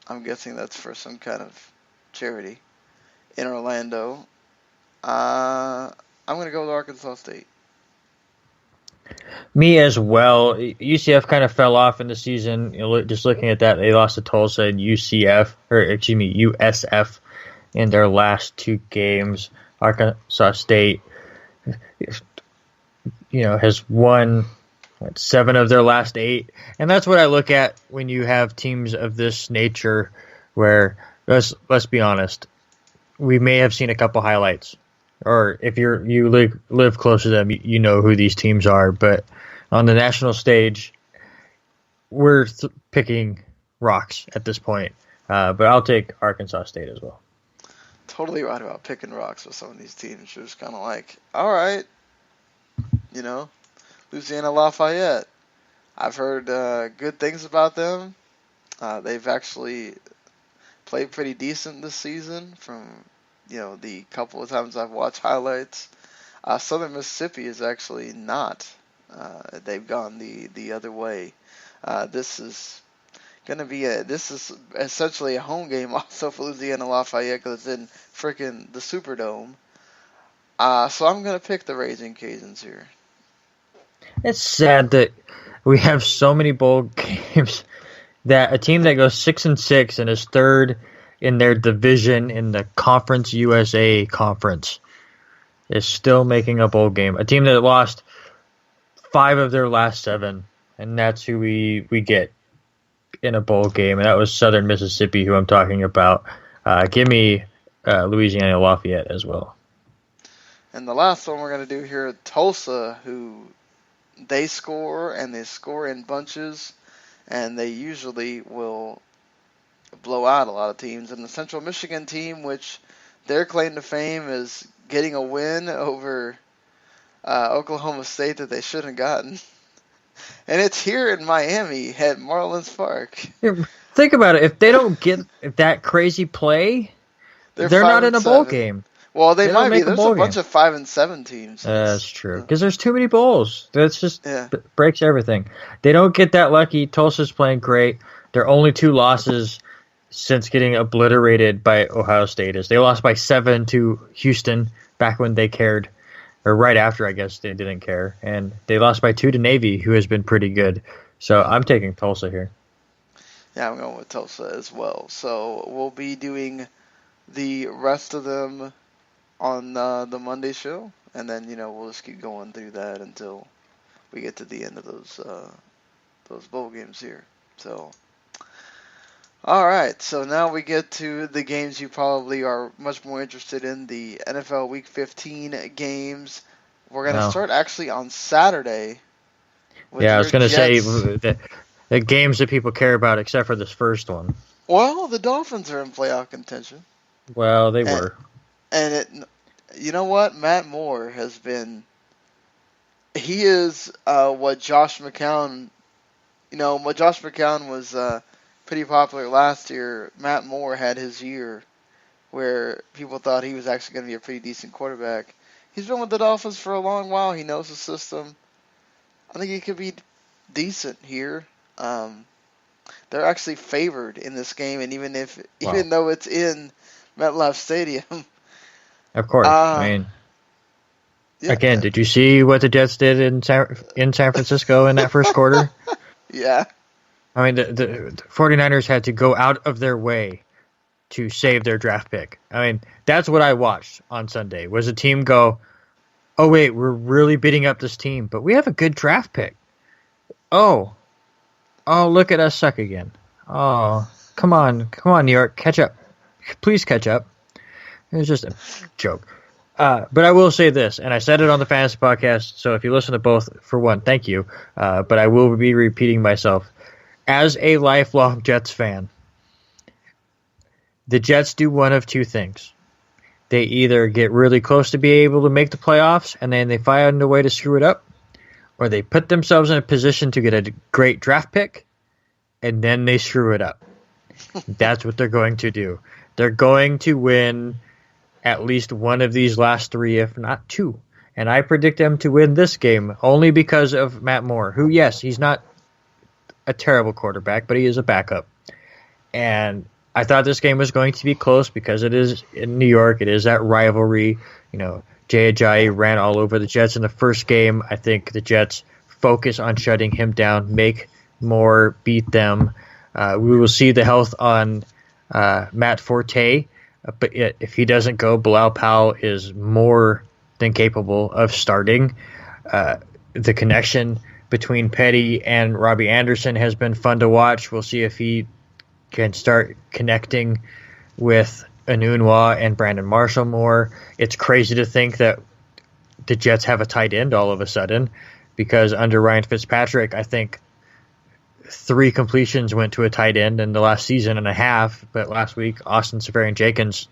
Speaker 6: I'm guessing that's for some kind of charity in Orlando. I'm going to go with Arkansas State.
Speaker 7: Me as well. UCF kind of fell off in the season. Just looking at that, they lost to Tulsa and USF in their last two games. Arkansas State, has won 7 of their last 8, and that's what I look at when you have teams of this nature. Where let's be honest, we may have seen a couple highlights, or if you live close to them, you know who these teams are. But on the national stage, we're picking rocks at this point. But I'll take Arkansas State as well.
Speaker 6: Totally right about picking rocks with some of these teams. You're just kind of like, all right, Louisiana Lafayette. I've heard good things about them. They've actually played pretty decent this season from, the couple of times I've watched highlights. Southern Mississippi is actually not. They've gone the other way. This is essentially a home game also for Louisiana Lafayette because it's in freaking the Superdome. So I'm going to pick the Raging Cajuns here.
Speaker 7: It's sad that we have so many bowl games that a team that goes 6-6 and is third in their division in the Conference USA Conference is still making a bowl game. A team that lost 5 of their last 7, and that's who we get in a bowl game, and that was Southern Mississippi, who I'm talking about. Give me Louisiana Lafayette as well.
Speaker 6: And the last one we're going to do here, Tulsa, who they score, and they score in bunches, and they usually will blow out a lot of teams. And the Central Michigan team, which their claim to fame is getting a win over Oklahoma State that they shouldn't have gotten. And it's here in Miami at Marlins Park.
Speaker 7: Think about it. If they don't get that crazy play, they're not in a bowl game.
Speaker 6: Well, they might be.
Speaker 7: Make
Speaker 6: There's a bunch of 5-7 teams.
Speaker 7: That's true. Because there's too many bowls. That's just
Speaker 6: Yeah.
Speaker 7: breaks everything. They don't get that lucky. Tulsa's playing great. Their only 2 losses since getting obliterated by Ohio State is they lost by 7 to Houston back when they cared. Or right after, I guess, they didn't care. And they lost by 2 to Navy, who has been pretty good. So I'm taking Tulsa here.
Speaker 6: Yeah, I'm going with Tulsa as well. So we'll be doing the rest of them on the Monday show. And then, we'll just keep going through that until we get to the end of those bowl games here. So, all right. So now we get to the games you probably are much more interested in, the NFL Week 15 games. We're going to start actually on Saturday.
Speaker 7: Yeah, I was going to say the games that people care about except for this first one.
Speaker 6: Well, the Dolphins are in playoff contention.
Speaker 7: Well, they were.
Speaker 6: And you know what? Matt Moore has been... He is what Josh McCown... what Josh McCown was... pretty popular last year. Matt Moore had his year where people thought he was actually going to be a pretty decent quarterback. He's been with the Dolphins for a long while. He knows the system. I think he could be decent here. They're actually favored in this game, and even though it's in MetLife Stadium,
Speaker 7: of course. Again, did you see what the Jets did in San Francisco in that first quarter?
Speaker 6: Yeah.
Speaker 7: I mean, the 49ers had to go out of their way to save their draft pick. I mean, that's what I watched on Sunday, was a team go, oh, wait, we're really beating up this team, but we have a good draft pick. Oh, look at us suck again. Oh, come on, New York, catch up. Please catch up. It was just a joke. But I will say this, and I said it on the Fantasy Podcast, so if you listen to both, for one, thank you. But I will be repeating myself. As a lifelong Jets fan, the Jets do one of 2 things. They either get really close to be able to make the playoffs, and then they find a way to screw it up, or they put themselves in a position to get a great draft pick, and then they screw it up. That's what they're going to do. They're going to win at least one of these last 3, if not 2. And I predict them to win this game only because of Matt Moore, who, yes, he's not a terrible quarterback, but he is a backup. And I thought this game was going to be close because it is in New York. It is that rivalry. Jay Ajayi ran all over the Jets in the first game. I think the Jets focus on shutting him down, make Moore beat them. We will see the health on Matt Forte, but if he doesn't go, Bilal Powell is more than capable of starting. The connection between Petty and Robbie Anderson has been fun to watch. We'll see if he can start connecting with Enunwa and Brandon Marshall more. It's crazy to think that the Jets have a tight end all of a sudden, because under Ryan Fitzpatrick, I think 3 completions went to a tight end in the last season and a half, but last week Austin Seferian-Jenkins,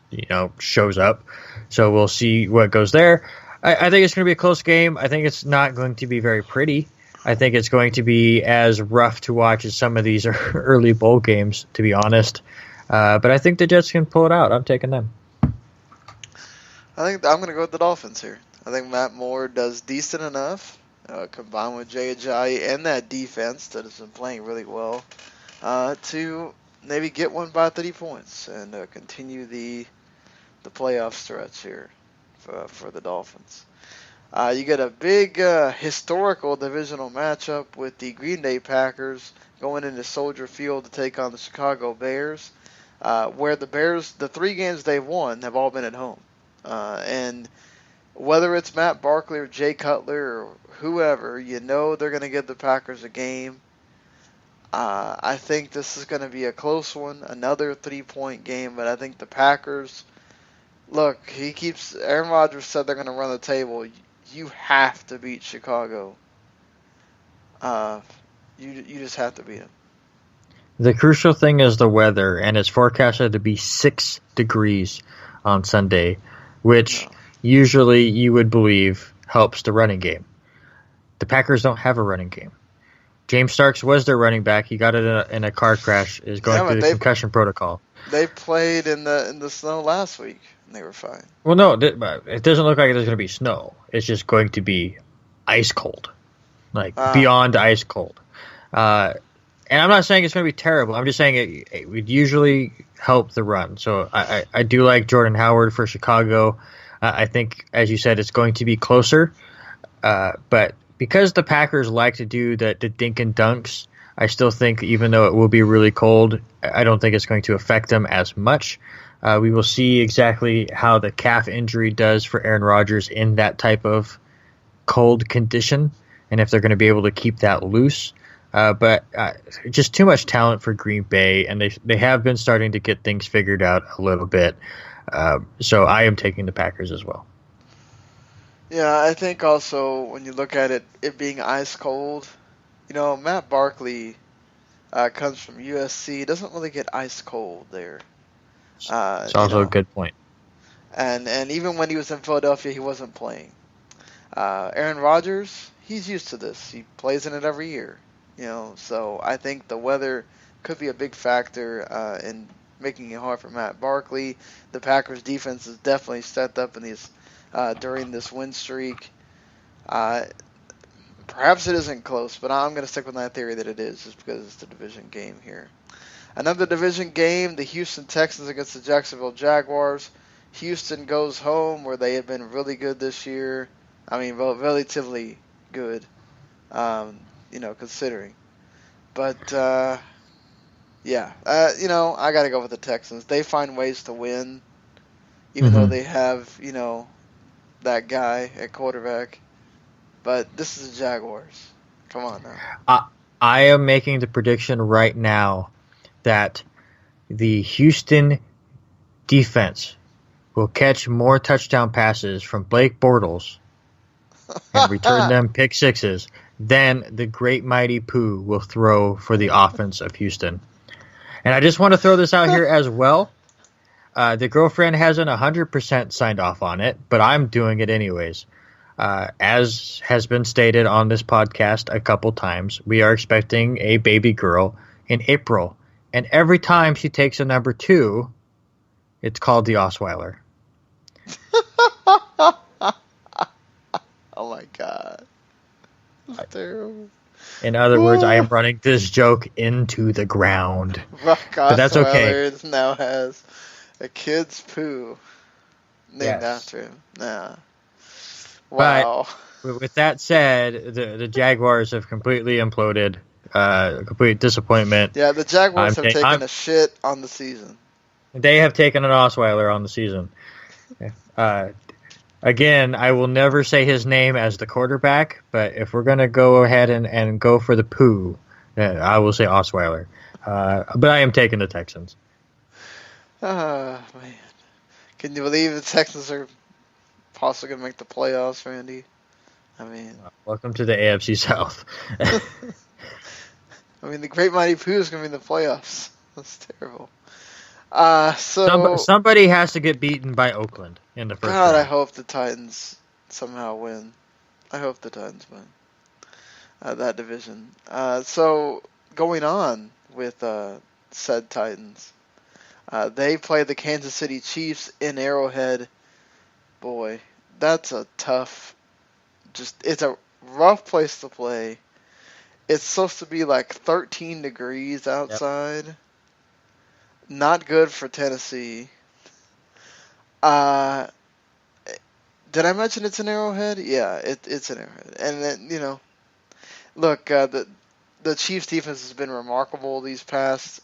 Speaker 7: shows up. So we'll see what goes there. I think it's going to be a close game. I think it's not going to be very pretty. I think it's going to be as rough to watch as some of these early bowl games, to be honest. But I think the Jets can pull it out. I'm taking them.
Speaker 6: I think I'm going to go with the Dolphins here. I think Matt Moore does decent enough, combined with Jay Ajayi and that defense that has been playing really well, to maybe get one by 30 points and continue the playoff stretch here for the Dolphins. You get a big historical divisional matchup with the Green Bay Packers going into Soldier Field to take on the Chicago Bears, where the Bears, the 3 games they've won, have all been at home. And whether it's Matt Barkley or Jay Cutler or whoever, they're going to give the Packers a game. I think this is going to be a close one, another 3-point game, but I think the Packers, look, Aaron Rodgers said they're going to run the table. You have to beat Chicago. You just have to beat them.
Speaker 7: The crucial thing is the weather, and it's forecasted to be 6 degrees on Sunday, which usually you would believe helps the running game. The Packers don't have a running game. James Starks was their running back. He got it in a car crash. Is going through the concussion protocol.
Speaker 6: They played in the snow last week, and they were fine.
Speaker 7: Well, no, it doesn't look like there's going to be snow. It's just going to be ice cold, like beyond ice cold. And I'm not saying it's going to be terrible. I'm just saying it would usually help the run. So I do like Jordan Howard for Chicago. I think, as you said, it's going to be closer. But because the Packers like to do the dink and dunks, I still think even though it will be really cold, I don't think it's going to affect them as much. We will see exactly how the calf injury does for Aaron Rodgers in that type of cold condition and if they're going to be able to keep that loose. But just too much talent for Green Bay, and they have been starting to get things figured out a little bit. So I am taking the Packers as well.
Speaker 6: Yeah, I think also when you look at it being ice cold, Matt Barkley comes from USC. Doesn't really get ice cold there.
Speaker 7: It's also a good point.
Speaker 6: And even when he was in Philadelphia, he wasn't playing. Aaron Rodgers, he's used to this. He plays in it every year. So I think the weather could be a big factor in making it hard for Matt Barkley. The Packers defense is definitely stepped up in these during this win streak. Perhaps it isn't close, but I'm going to stick with my theory that it is, just because it's the division game here. Another division game, the Houston Texans against the Jacksonville Jaguars. Houston goes home where they have been really good this year. I mean, relatively good, considering. But, I got to go with the Texans. They find ways to win, even though they have, that guy at quarterback. But this is the Jaguars. Come on now.
Speaker 7: I am making the prediction right now that the Houston defense will catch more touchdown passes from Blake Bortles and return them pick sixes than the great mighty Pooh will throw for the offense of Houston. And I just want to throw this out here as well. The girlfriend hasn't 100% signed off on it, but I'm doing it anyways. As has been stated on this podcast a couple times, we are expecting a baby girl in April. And every time she takes a number 2, it's called the Osweiler.
Speaker 6: Oh my God. That's terrible.
Speaker 7: In other words, I am running this joke into the ground.
Speaker 6: Brock
Speaker 7: But that's okay.
Speaker 6: Osweiler now has a kid's poo named after him. Nah. Wow.
Speaker 7: But with that said, the Jaguars have completely imploded. Complete disappointment.
Speaker 6: Yeah, the Jaguars have taken a shit on the season.
Speaker 7: They have taken an Osweiler on the season. Again, I will never say his name as the quarterback, but if we're going to go ahead and go for the poo, I will say Osweiler. But I am taking the Texans.
Speaker 6: Man. Can you believe the Texans are possibly going to make the playoffs, Randy? I mean...
Speaker 7: Welcome to the AFC South.
Speaker 6: I mean, the Great Mighty Pooh is going to be in the playoffs. That's terrible.
Speaker 7: Somebody has to get beaten by Oakland in the first round.
Speaker 6: I hope the Titans somehow win. I hope the Titans win that division. So, going on with said Titans, they play the Kansas City Chiefs in Arrowhead. Boy, that's a tough... it's a rough place to play. It's supposed to be like 13 degrees outside. Yep. Not good for Tennessee. Did I mention it's an Arrowhead? Yeah, it's an Arrowhead. And then, look, the Chiefs defense has been remarkable these past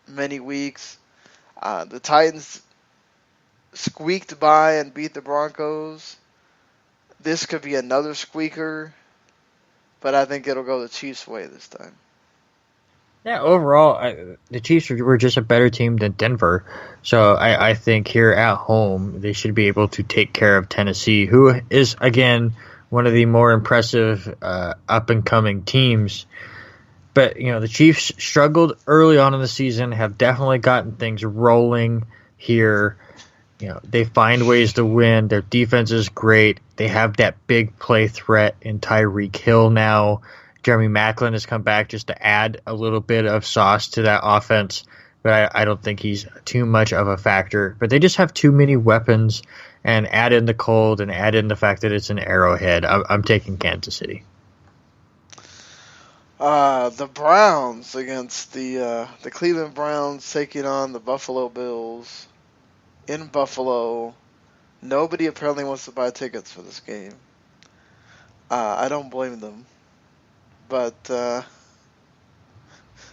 Speaker 6: many weeks. The Titans squeaked by and beat the Broncos. This could be another squeaker, but I think it'll go the Chiefs' way this time.
Speaker 7: Yeah, overall, the Chiefs were just a better team than Denver. So I think here at home, they should be able to take care of Tennessee, who is, again, one of the more impressive up-and-coming teams. But, the Chiefs struggled early on in the season, have definitely gotten things rolling here. They find ways to win. Their defense is great. They have that big play threat in Tyreek Hill now. Jeremy Maclin has come back just to add a little bit of sauce to that offense, but I don't think he's too much of a factor. But they just have too many weapons, and add in the cold and add in the fact that it's an Arrowhead. I'm taking Kansas City.
Speaker 6: The Browns against the Cleveland Browns taking on the Buffalo Bills in Buffalo. Nobody apparently wants to buy tickets for this game. I don't blame them. But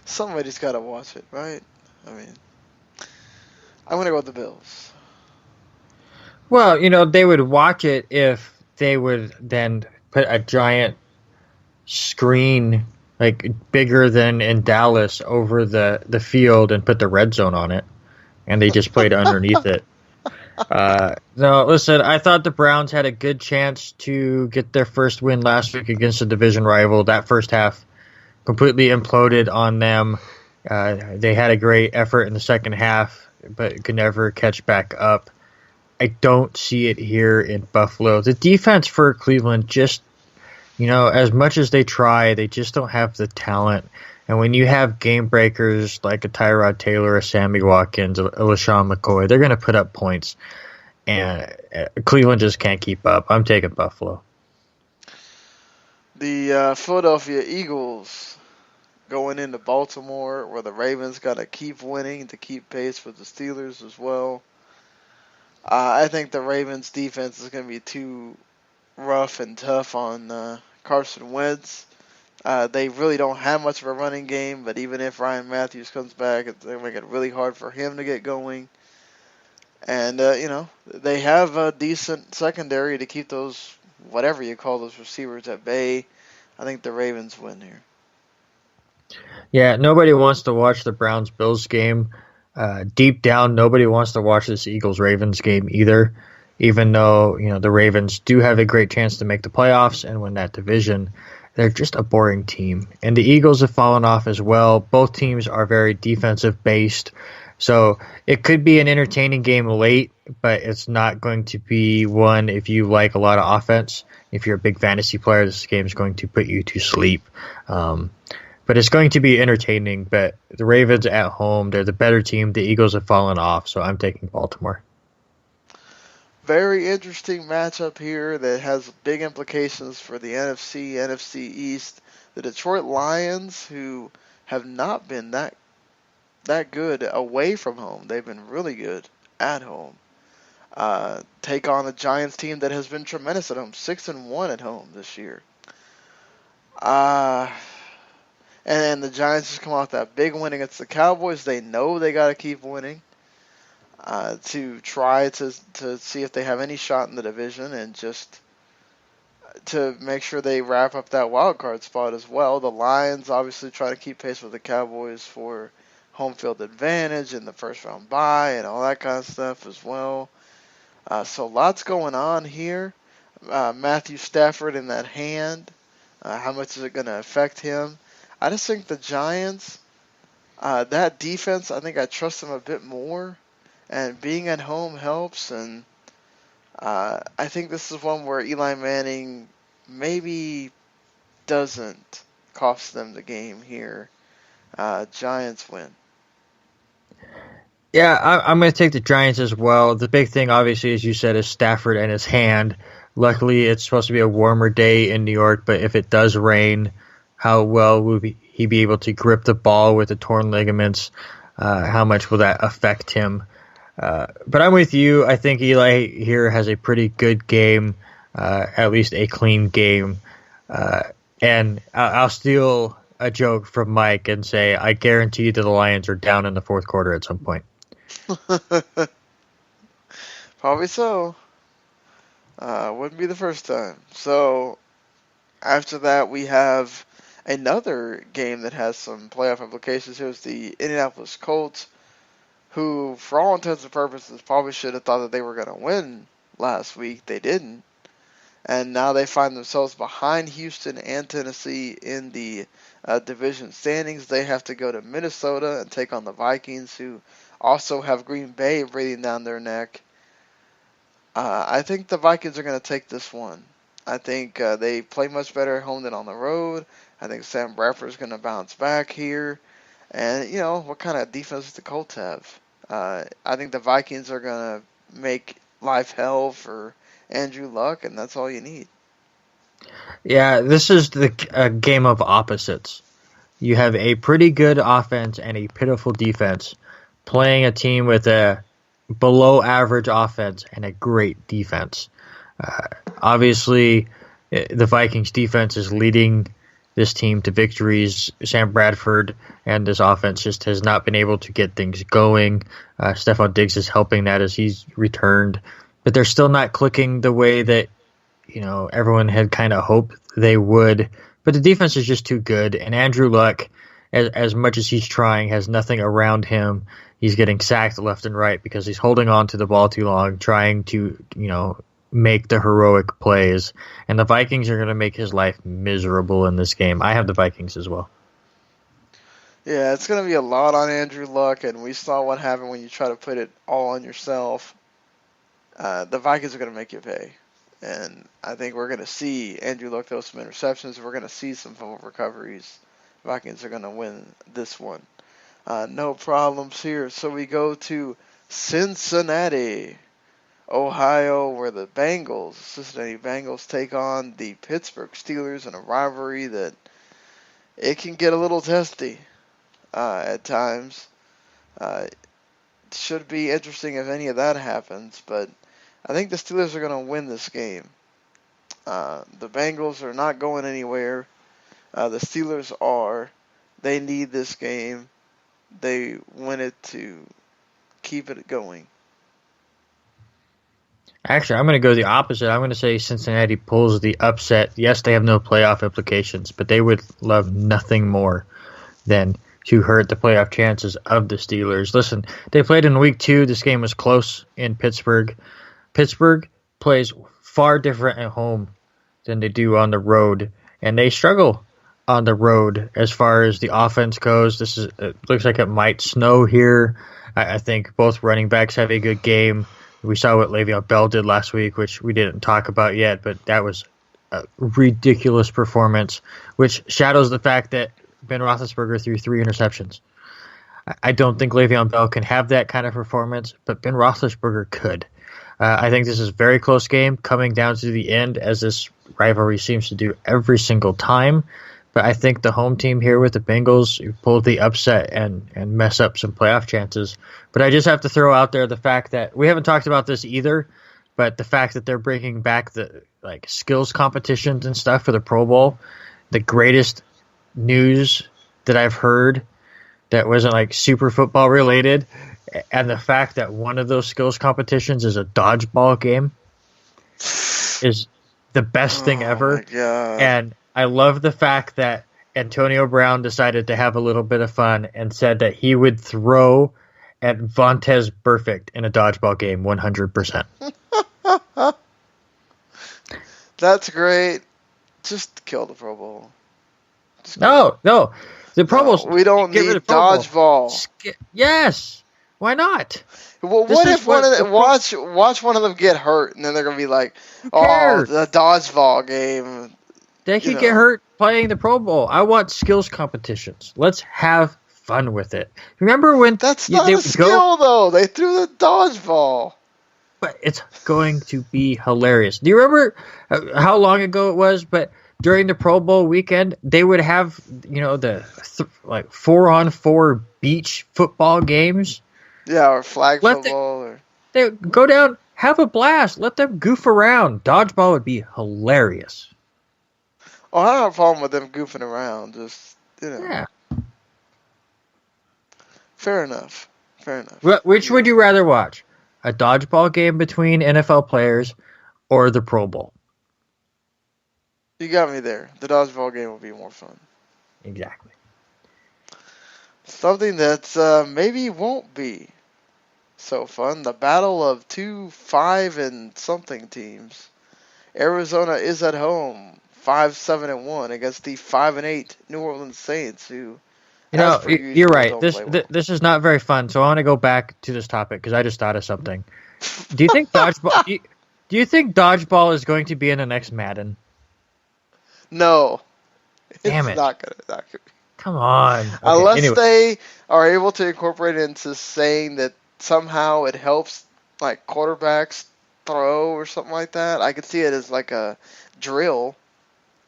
Speaker 6: somebody's got to watch it, right? I mean, I'm going to go with the Bills.
Speaker 7: Well, they would watch it if they would then put a giant screen, like bigger than in Dallas, over the field and put the red zone on it, and they just played underneath it. No, listen, I thought the Browns had a good chance to get their first win last week against a division rival. That first half completely imploded on them. They had a great effort in the second half, but could never catch back up. I don't see it here in Buffalo. The defense for Cleveland just, as much as they try, they just don't have the talent. And when you have game breakers like a Tyrod Taylor, a Sammy Watkins, a LaShawn McCoy, they're going to put up points. And Cleveland just can't keep up. I'm taking Buffalo.
Speaker 6: The Philadelphia Eagles going into Baltimore, where the Ravens got to keep winning to keep pace with the Steelers as well. I think the Ravens' defense is going to be too rough and tough on Carson Wentz. They really don't have much of a running game, but even if Ryan Matthews comes back, it's going to make it really hard for him to get going. And, they have a decent secondary to keep those, whatever you call those receivers, at bay. I think the Ravens win here.
Speaker 7: Yeah, nobody wants to watch the Browns-Bills game. Deep down, nobody wants to watch this Eagles-Ravens game either, even though, the Ravens do have a great chance to make the playoffs and win that division. They're just a boring team. And the Eagles have fallen off as well. Both teams are very defensive-based. So it could be an entertaining game late, but it's not going to be one if you like a lot of offense. If you're a big fantasy player, this game is going to put you to sleep. But it's going to be entertaining. But the Ravens at home, they're the better team. The Eagles have fallen off, so I'm taking Baltimore.
Speaker 6: Very interesting matchup here that has big implications for the NFC East. The Detroit Lions, who have not been that good away from home. They've been really good at home. Take on a Giants team that has been tremendous at home, 6-1 at home this year. And the Giants just come off that big win against the Cowboys. They know they got to keep winning to try to see if they have any shot in the division and just to make sure they wrap up that wild card spot as well. The Lions obviously try to keep pace with the Cowboys for home field advantage and the first round bye and all that kind of stuff as well. So lots going on here. Matthew Stafford in that hand. How much is it going to affect him? I just think the Giants, that defense, I think I trust them a bit more. And being at home helps. And I think this is one where Eli Manning maybe doesn't cost them the game here. Giants win.
Speaker 7: Yeah, I'm going to take the Giants as well. The big thing, obviously, as you said, is Stafford and his hand. Luckily, it's supposed to be a warmer day in New York, but if it does rain, how well will he be able to grip the ball with the torn ligaments? How much will that affect him? But I'm with you. I think Eli here has a pretty good game, at least a clean game. And I'll steal a joke from Mike and say, I guarantee that the Lions are down in the fourth quarter at some point.
Speaker 6: Probably so. Wouldn't be the first time. So after that, we have another game that has some playoff implications. Here's the Indianapolis Colts, who, for all intents and purposes, probably should have thought that they were going to win last week. They didn't. And now they find themselves behind Houston and Tennessee in the division standings. They have to go to Minnesota and take on the Vikings, who also have Green Bay breathing down their neck. I think the Vikings are going to take this one. I think they play much better at home than on the road. I think Sam Bradford's going to bounce back here. And, what kind of defense does the Colts have? I think the Vikings are going to make life hell for Andrew Luck, and that's all you need.
Speaker 7: Yeah, this is the game of opposites. You have a pretty good offense and a pitiful defense playing a team with a below average offense and a great defense. Obviously, the Vikings defense is leading this team to victories. Sam Bradford and this offense just has not been able to get things going. Stephon Diggs is helping that as he's returned, but they're still not clicking the way that everyone had kind of hoped they would. But the defense is just too good, and Andrew Luck, as much as he's trying, has nothing around him. He's getting sacked left and right because he's holding on to the ball too long, trying to make the heroic plays, and the Vikings are going to make his life miserable in this game. I have the Vikings as well.
Speaker 6: Yeah, it's going to be a lot on Andrew Luck, and we saw what happened when you try to put it all on yourself. The Vikings are going to make you pay, and I think we're going to see Andrew Luck throw some interceptions. We're going to see some fumble recoveries. Vikings are going to win this one. No problems here. So we go to Cincinnati, Ohio, where the Cincinnati Bengals take on the Pittsburgh Steelers in a rivalry that it can get a little testy at times. Should be interesting if any of that happens, but I think the Steelers are going to win this game. The Bengals are not going anywhere. The Steelers are. They need this game. They win it to keep it going.
Speaker 7: Actually, I'm going to go the opposite. I'm going to say Cincinnati pulls the upset. Yes, they have no playoff implications, but they would love nothing more than to hurt the playoff chances of the Steelers. Listen, they played in week 2. This game was close in Pittsburgh. Pittsburgh plays far different at home than they do on the road, and they struggle on the road as far as the offense goes. It looks like it might snow here. I think both running backs have a good game. We saw what Le'Veon Bell did last week, which we didn't talk about yet, but that was a ridiculous performance, which shadows the fact that Ben Roethlisberger threw 3 interceptions. I don't think Le'Veon Bell can have that kind of performance, but Ben Roethlisberger could. I think this is a very close game coming down to the end, as this rivalry seems to do every single time. But I think the home team here with the Bengals pulled the upset and mess up some playoff chances. But I just have to throw out there the fact that we haven't talked about this either, but the fact that they're bringing back the skills competitions and stuff for the Pro Bowl, the greatest news that I've heard that wasn't super football related, and the fact that one of those skills competitions is a dodgeball game is the best thing ever. And I love the fact that Antonio Brown decided to have a little bit of fun and said that he would throw at Vontaze Burfict in a dodgeball game 100%.
Speaker 6: That's great. Just kill the Pro Bowl.
Speaker 7: No. The Pro Bowl.
Speaker 6: We don't need dodgeball.
Speaker 7: Yes. Why not?
Speaker 6: Well, what if watch one of them get hurt, and then they're going to be like, oh, the dodgeball game.
Speaker 7: They could get hurt playing the Pro Bowl. I want skills competitions. Let's have fun with it. Remember when...
Speaker 6: That's not a skill, though. They threw the dodgeball.
Speaker 7: But it's going to be hilarious. Do you remember how long ago it was? But during the Pro Bowl weekend, they would have, the 4-on-4 beach football games.
Speaker 6: Yeah, or flag football.
Speaker 7: They go down, have a blast. Let them goof around. Dodgeball would be hilarious.
Speaker 6: Oh, I don't have a problem with them goofing around. Just,
Speaker 7: Yeah.
Speaker 6: Fair enough.
Speaker 7: Which would you rather watch? A dodgeball game between NFL players or the Pro Bowl?
Speaker 6: You got me there. The dodgeball game will be more fun.
Speaker 7: Exactly.
Speaker 6: Something that maybe won't be so fun. The battle of 2 5-and-something teams. Arizona is at home, 5-7-1 against the 5-8 New Orleans Saints, who...
Speaker 7: you're right. This is not very fun, so I want to go back to this topic because I just thought of something. Do you think dodgeball... Do you think dodgeball is going to be in the next Madden?
Speaker 6: No.
Speaker 7: Damn
Speaker 6: It's
Speaker 7: it.
Speaker 6: not gonna.
Speaker 7: Come on. Okay,
Speaker 6: Unless
Speaker 7: anyway.
Speaker 6: they are able to incorporate it into saying that somehow it helps like quarterbacks throw or something like that. I could see it as like a drill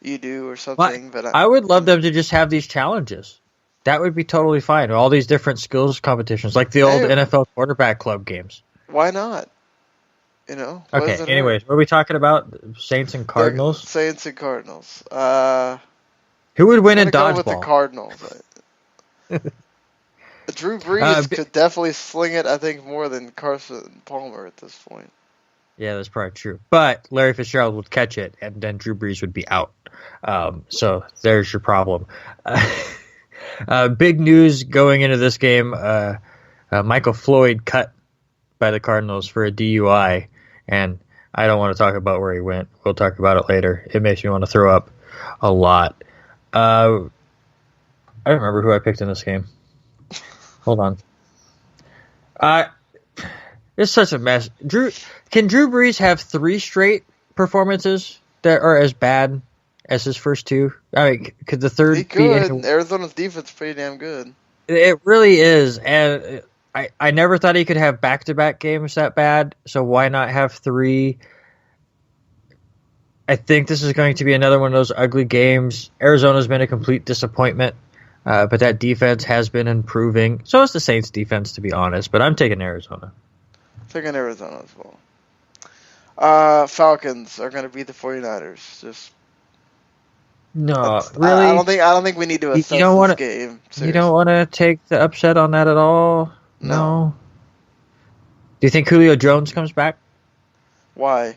Speaker 6: you do or something. But
Speaker 7: I would love them to just have these challenges. That would be totally fine. All these different skills competitions, like the old NFL quarterback club games.
Speaker 6: Why not? You know.
Speaker 7: Okay. Anyways, what are we talking about? Saints and Cardinals.
Speaker 6: Saints and Cardinals.
Speaker 7: Who would win in
Speaker 6: go
Speaker 7: dodgeball?
Speaker 6: with the Cardinals. Drew Brees could definitely sling it. I think more than Carson Palmer at this point.
Speaker 7: Yeah, that's probably true. But Larry Fitzgerald would catch it, and then Drew Brees would be out. So there's your problem. Big news going into this game. Michael Floyd cut by the Cardinals for a DUI, and I don't want to talk about where he went. We'll talk about it later. It makes me want to throw up a lot. I don't remember who I picked in this game. Hold on. It's such a mess. Can Drew Brees have 3 straight performances that are as bad as his first 2? I mean, could the third
Speaker 6: be good? Arizona's defense is pretty damn good.
Speaker 7: It really is, and I never thought he could have back-to-back games that bad, so why not have 3? I think this is going to be another one of those ugly games. Arizona's been a complete disappointment, but that defense has been improving. So is the Saints' defense, to be honest, but I'm taking Arizona.
Speaker 6: Taking Arizona as well. Falcons are going to beat the 49ers.
Speaker 7: Really?
Speaker 6: I don't think we need to assess this game. Seriously.
Speaker 7: You don't want to take the upset on that at all? No. Do you think Julio Jones comes back?
Speaker 6: Why?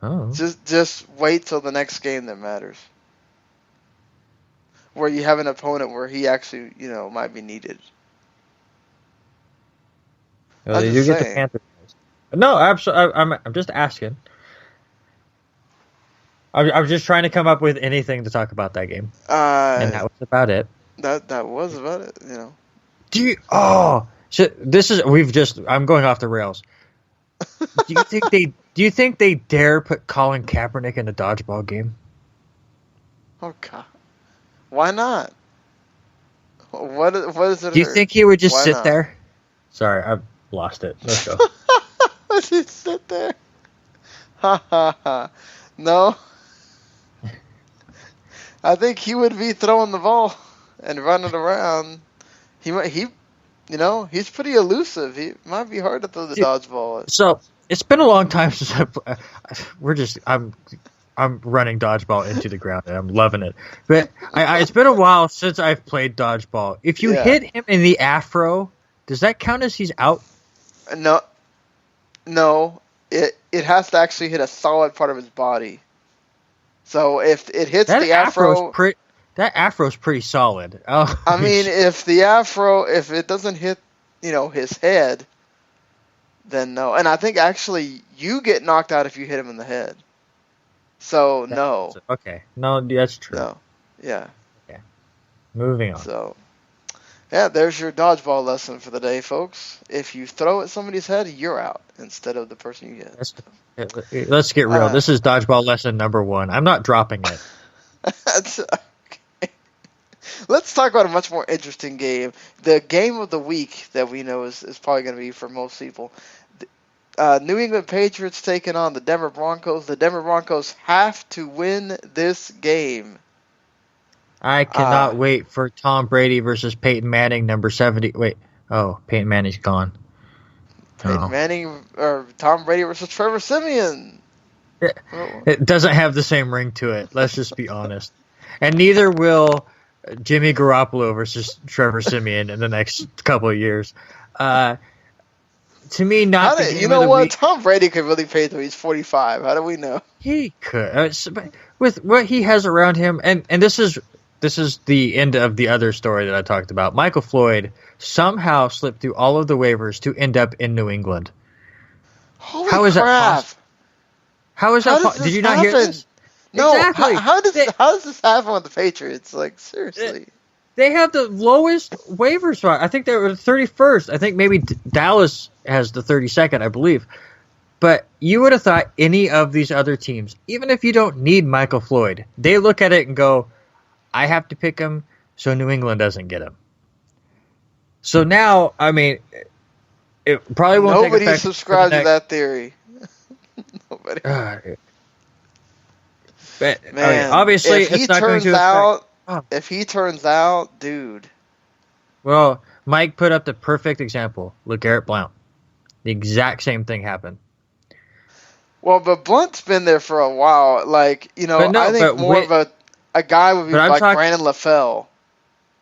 Speaker 7: Oh.
Speaker 6: Just wait till the next game that matters. Where you have an opponent where he actually, might be needed.
Speaker 7: Well, they do get the Panthers. No, absolutely. I'm just asking. I was just trying to come up with anything to talk about that game, and that was about it.
Speaker 6: That was about it.
Speaker 7: So this is I'm going off the rails. Do you think they dare put Colin Kaepernick in a dodgeball game?
Speaker 6: Oh God, why not? What is it?
Speaker 7: Do you think he would just sit there? Sorry, I've lost it. Let's go.
Speaker 6: Would he sit there? Ha ha ha. No. I think he would be throwing the ball and running around. He's pretty elusive. He might be hard to throw the dodgeball.
Speaker 7: So it's been a long time since I'm running dodgeball into the ground and I'm loving it. But it's been a while since I've played dodgeball. If you hit him in the afro, does that count as he's out?
Speaker 6: No. It has to actually hit a solid part of his body. So if it hits the afro,
Speaker 7: that afro's pretty solid. Oh,
Speaker 6: I mean, if it doesn't hit, his head, then no. And I think actually you get knocked out if you hit him in the head. So no.
Speaker 7: Okay. No, that's true.
Speaker 6: No. Yeah.
Speaker 7: Okay. Moving on.
Speaker 6: So, yeah, there's your dodgeball lesson for the day, folks. If you throw at somebody's head, you're out instead of the person you hit.
Speaker 7: Let's get real. This is dodgeball lesson number 1. I'm not dropping it.
Speaker 6: That's okay. Let's talk about a much more interesting game. The game of the week that we know is probably going to be for most people. New England Patriots taking on the Denver Broncos. The Denver Broncos have to win this game.
Speaker 7: I cannot wait for Tom Brady versus Peyton Manning, number 70. Wait. Oh, Peyton Manning's gone.
Speaker 6: Peyton Manning or Tom Brady versus Trevor Siemian.
Speaker 7: It doesn't have the same ring to it. Let's just be honest. And neither will Jimmy Garoppolo versus Trevor Siemian in the next couple of years. To me, not the game
Speaker 6: you know
Speaker 7: of the
Speaker 6: what?
Speaker 7: week.
Speaker 6: Tom Brady could really pay till he's 45. How do we know?
Speaker 7: He could. With what he has around him, and this is the end of the other story that I talked about. Michael Floyd somehow slipped through all of the waivers to end up in New England.
Speaker 6: Holy
Speaker 7: How is
Speaker 6: crap.
Speaker 7: that possible? How is that possible? Did you not hear this?
Speaker 6: No.
Speaker 7: Exactly.
Speaker 6: How does this happen with the Patriots? Like, seriously.
Speaker 7: They have the lowest waiver spot. I think they were the 31st. I think maybe Dallas has the 32nd, I believe. But you would have thought any of these other teams, even if you don't need Michael Floyd, they look at it and go, I have to pick him so New England doesn't get him. So now, I mean, it probably won't take effect.
Speaker 6: Nobody subscribes to that theory. Nobody.
Speaker 7: But,
Speaker 6: Man,
Speaker 7: obviously,
Speaker 6: if he
Speaker 7: it's not going
Speaker 6: turns
Speaker 7: to
Speaker 6: out,
Speaker 7: affect.
Speaker 6: if he turns out, dude.
Speaker 7: Well, Mike put up the perfect example. LeGarrette Blount. The exact same thing happened.
Speaker 6: Well, but Blunt's been there for a while. Like, I think more of a guy would be like Brandon LaFell.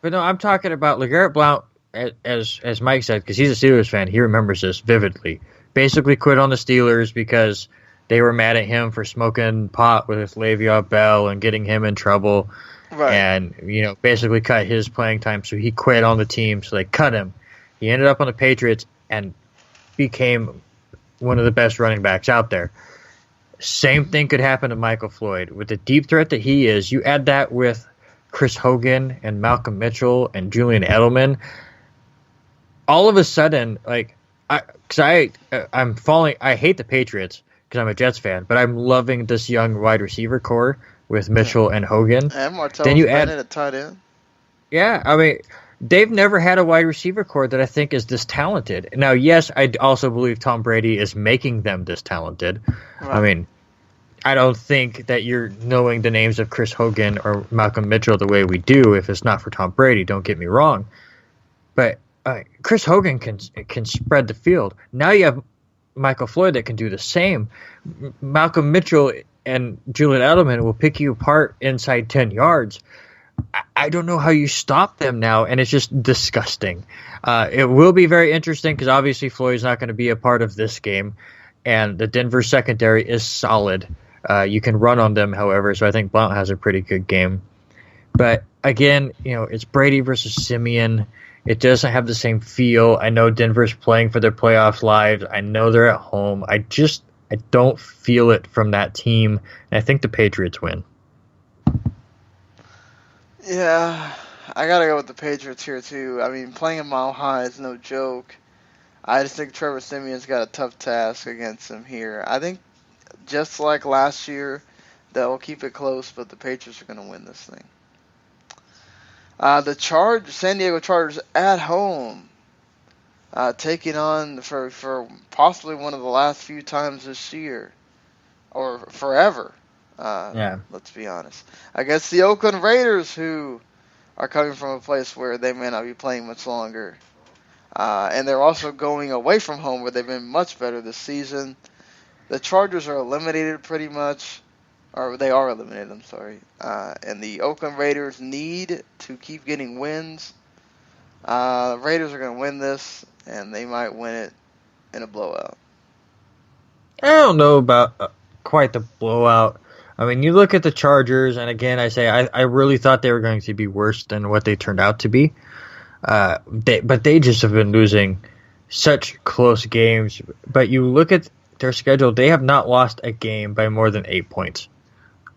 Speaker 7: But no, I'm talking about LeGarrette Blount, as Mike said, because he's a Steelers fan. He remembers this vividly. Basically quit on the Steelers because they were mad at him for smoking pot with Le'Veon Bell and getting him in trouble.
Speaker 6: Right.
Speaker 7: And, basically cut his playing time, so he quit on the team, so they cut him. He ended up on the Patriots and became one of the best running backs out there. Same thing could happen to Michael Floyd. With the deep threat that he is, you add that with Chris Hogan and Malcolm Mitchell and Julian Edelman, all of a sudden, I'm falling. I hate the Patriots because I'm a Jets fan, but I'm loving this young wide receiver core with Mitchell and Hogan.
Speaker 6: And Martellus
Speaker 7: then you
Speaker 6: Bennett at tight end.
Speaker 7: Yeah, I mean, they've never had a wide receiver core that I think is this talented. Now, yes, I also believe Tom Brady is making them this talented. Right. I mean, I don't think that you're knowing the names of Chris Hogan or Malcolm Mitchell the way we do if it's not for Tom Brady. Don't get me wrong. But Chris Hogan can spread the field. Now you have Michael Floyd that can do the same. Malcolm Mitchell and Julian Edelman will pick you apart inside 10 yards. I don't know how you stop them now, and it's just disgusting. It will be very interesting because obviously Floyd's not going to be a part of this game, and the Denver secondary is solid. You can run on them, however, so I think Blount has a pretty good game. But again, it's Brady versus Simeon. It doesn't have the same feel. I know Denver's playing for their playoff lives. I know they're at home. I don't feel it from that team, and I think the Patriots win.
Speaker 6: Yeah, I gotta go with the Patriots here too. I mean, playing a Mile High is no joke. I just think Trevor Simeon's got a tough task against him here. I think just like last year, they'll keep it close, but the Patriots are gonna win this thing. The San Diego Chargers at home, taking on for possibly one of the last few times this year, or forever. Let's be honest. Against the Oakland Raiders, who are coming from a place where they may not be playing much longer. And they're also going away from home where they've been much better this season. The Chargers are eliminated pretty much. Or they are eliminated, I'm sorry. And the Oakland Raiders need to keep getting wins. The Raiders are going to win this, and they might win it in a blowout.
Speaker 7: I don't know about quite the blowout. I mean, you look at the Chargers, and again, I really thought they were going to be worse than what they turned out to be. But they just have been losing such close games. But you look at their schedule, they have not lost a game by more than 8 points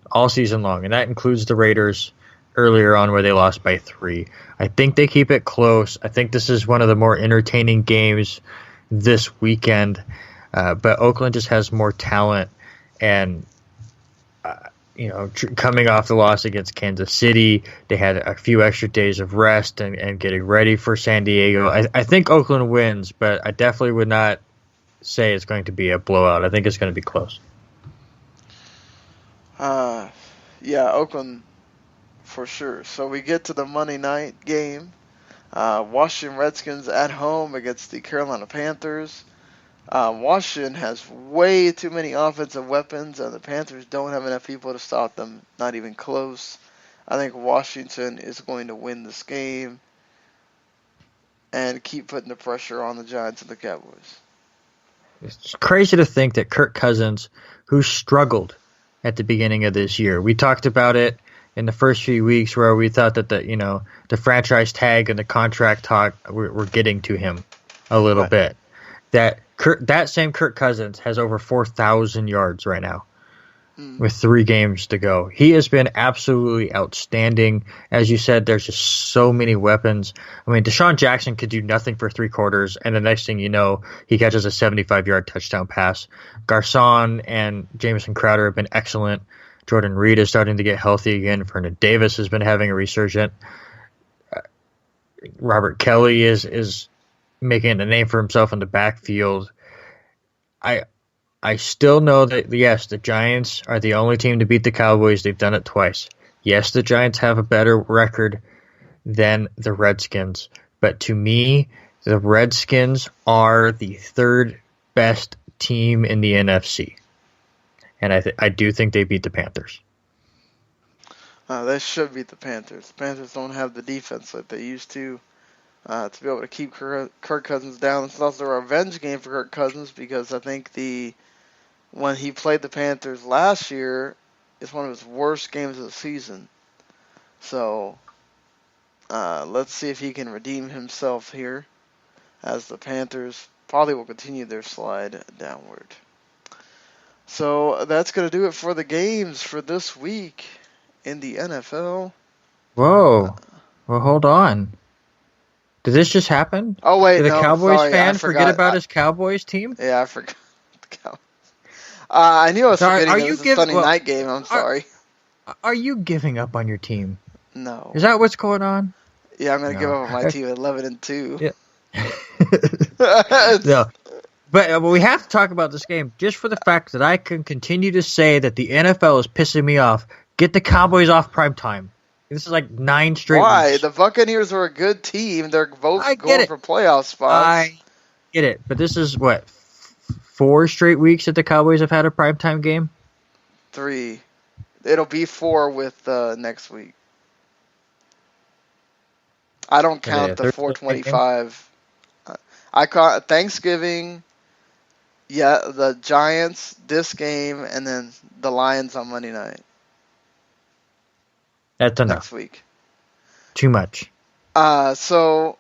Speaker 7: all season long, and that includes the Raiders earlier on where they lost by 3. I think they keep it close. I think this is one of the more entertaining games this weekend. But Oakland just has more talent, and coming off the loss against Kansas City, they had a few extra days of rest and getting ready for San Diego. I think Oakland wins, but I definitely would not say it's going to be a blowout. I think it's going to be close.
Speaker 6: Yeah, Oakland for sure. So we get to the Monday night game. Washington Redskins at home against the Carolina Panthers. Washington has way too many offensive weapons, and the Panthers don't have enough people to stop them, not even close. I think Washington is going to win this game and keep putting the pressure on the Giants and the Cowboys.
Speaker 7: It's crazy to think that Kirk Cousins, who struggled at the beginning of this year, we talked about it in the first few weeks where we thought that the franchise tag and the contract talk were getting to him a little bit. That same Kirk Cousins has over 4,000 yards right now. with 3 games to go. He has been absolutely outstanding. As you said, there's just so many weapons. I mean, Deshaun Jackson could do nothing for 3 quarters, and the next thing you know, he catches a 75-yard touchdown pass. Garcon and Jamison Crowder have been excellent. Jordan Reed is starting to get healthy again. Vernon Davis has been having a resurgent. Robert Kelly is making a name for himself in the backfield. I still know that, yes, the Giants are the only team to beat the Cowboys. They've done it twice. Yes, the Giants have a better record than the Redskins. But to me, the Redskins are the 3rd best team in the NFC. And I do think they beat the Panthers.
Speaker 6: They should beat the Panthers. The Panthers don't have the defense like they used to be able to keep Kirk Cousins down. It's also a revenge game for Kirk Cousins because I think when he played the Panthers last year, it's one of his worst games of the season. So let's see if he can redeem himself here as the Panthers probably will continue their slide downward. So that's going to do it for the games for this week in the NFL.
Speaker 7: Whoa. Well, hold on. Did this just happen?
Speaker 6: Oh, wait,
Speaker 7: Did a
Speaker 6: no,
Speaker 7: Cowboys
Speaker 6: sorry,
Speaker 7: fan
Speaker 6: I forgot.
Speaker 7: forget about his Cowboys team?
Speaker 6: Yeah, I forgot. I knew I was
Speaker 7: Sorry,
Speaker 6: forgetting it was a Sunday night game. I'm sorry.
Speaker 7: Are you giving up on your team?
Speaker 6: No.
Speaker 7: Is that what's going on?
Speaker 6: Yeah, I'm going to give up on my team at 11-2.
Speaker 7: Yeah. No. But we have to talk about this game just for the fact that I can continue to say that the NFL is pissing me off. Get the Cowboys off primetime. This is like 9 straight
Speaker 6: Why?
Speaker 7: weeks.
Speaker 6: The Buccaneers are a good team. They're both
Speaker 7: I
Speaker 6: going
Speaker 7: get
Speaker 6: for playoff spots.
Speaker 7: I get it. But this is, 4 straight weeks that the Cowboys have had a primetime game?
Speaker 6: 3. It'll be 4 with next week. I don't count the 425. I caught Thanksgiving, the Giants, this game, and then the Lions on Monday night.
Speaker 7: That's enough.
Speaker 6: Next week.
Speaker 7: Too much.
Speaker 6: The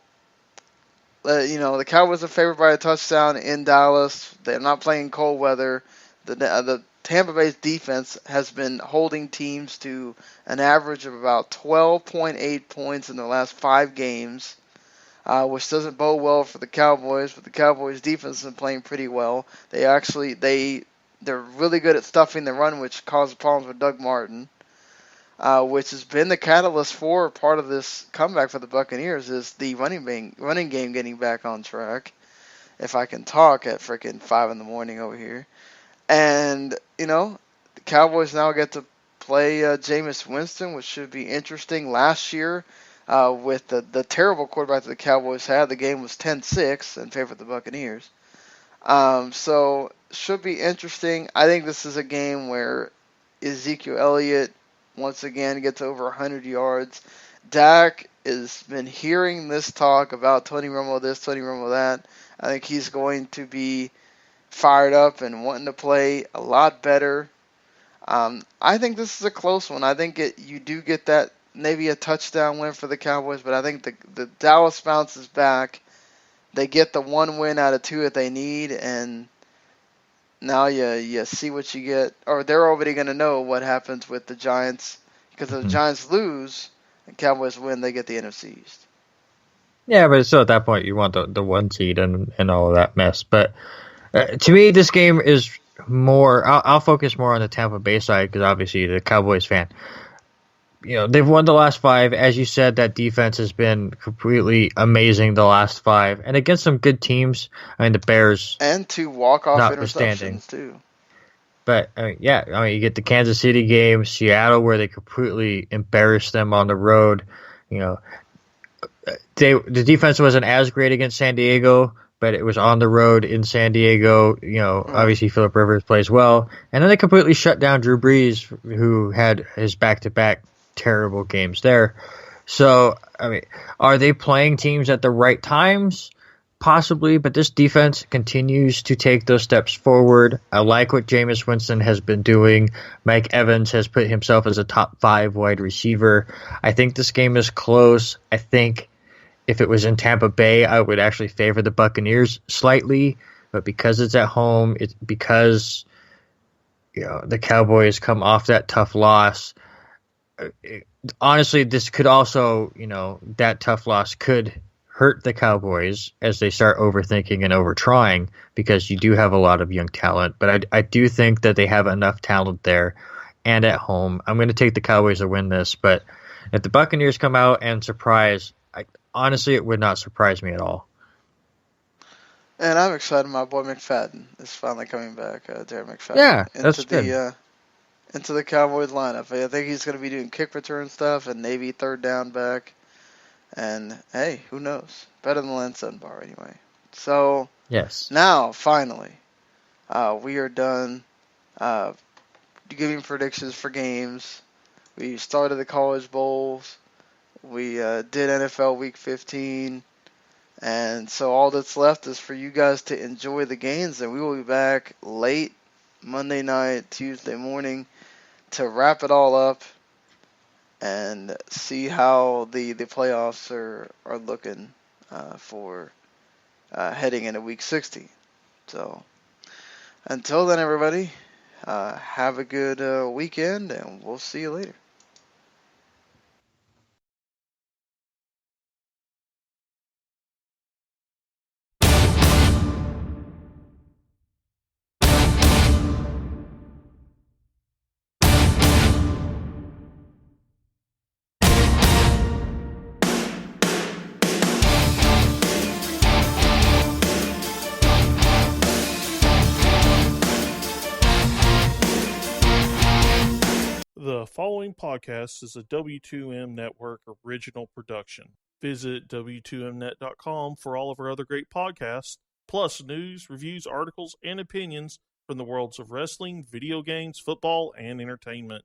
Speaker 6: Cowboys are favored by a touchdown in Dallas. They're not playing cold weather. The Tampa Bay's defense has been holding teams to an average of about 12.8 points in the last 5 games, which doesn't bode well for the Cowboys. But the Cowboys' defense has been playing pretty well. They're really good at stuffing the run, which caused problems with Doug Martin. Which has been the catalyst for part of this comeback for the Buccaneers is the running game getting back on track. If I can talk at freaking 5 in the morning over here. And, the Cowboys now get to play Jameis Winston, which should be interesting. Last year, with the terrible quarterback that the Cowboys had, the game was 10-6 in favor of the Buccaneers. So, should be interesting. I think this is a game where Ezekiel Elliott once again gets over 100 yards. Dak has been hearing this talk about Tony Romo this, Tony Romo that. I think he's going to be fired up and wanting to play a lot better. I think this is a close one. I think you do get that maybe a touchdown win for the Cowboys, but I think the Dallas bounces back. They get the 1 win out of 2 that they need, and now you see what you get. Or they're already going to know what happens with the Giants, because if the Giants lose and Cowboys win, they get the NFC East.
Speaker 7: Yeah, but still at that point you want the 1 seed and all of that mess. But to me, this game is more. I'll focus more on the Tampa Bay side because obviously the Cowboys fan. They've won the last 5. As you said, that defense has been completely amazing the last 5, and against some good teams. I mean, the Bears
Speaker 6: and 2 walk-off interceptions too.
Speaker 7: But you get the Kansas City game, Seattle, where they completely embarrassed them on the road. The defense wasn't as great against San Diego, but it was on the road in San Diego. Obviously Phillip Rivers plays well. And then they completely shut down Drew Brees, who had his back-to-back terrible games there. So, are they playing teams at the right times? Possibly, but this defense continues to take those steps forward. I like what Jameis Winston has been doing. Mike Evans has put himself as a top 5 wide receiver. I think this game is close. I think if it was in Tampa Bay, I would actually favor the Buccaneers slightly, but because it's at home, it's because the Cowboys come off that tough loss. Honestly, this could also, that tough loss could hurt the Cowboys as they start overthinking and overtrying, because you do have a lot of young talent. But I do think that they have enough talent there and at home. I'm going to take the Cowboys to win this, but if the Buccaneers come out and surprise, honestly, it would not surprise me at all.
Speaker 6: And I'm excited my boy McFadden is finally coming back, Darren McFadden.
Speaker 7: Yeah, that's good.
Speaker 6: Into the Cowboys lineup. I think he's going to be doing kick return stuff and maybe third down back. And, hey, who knows? Better than Lance Dunbar anyway. So,
Speaker 7: yes.
Speaker 6: Now, finally, we are done giving predictions for games. We started the college bowls. We did NFL Week 15. And so all that's left is for you guys to enjoy the games. And we will be back late Monday night, Tuesday morning to wrap it all up and see how the playoffs are looking for heading into Week 16. So until then, everybody, have a good weekend, and we'll see you later.
Speaker 1: The following podcast is a W2M Network original production. Visit W2Mnet.com for all of our other great podcasts, plus news, reviews, articles, and opinions from the worlds of wrestling, video games, football, and entertainment.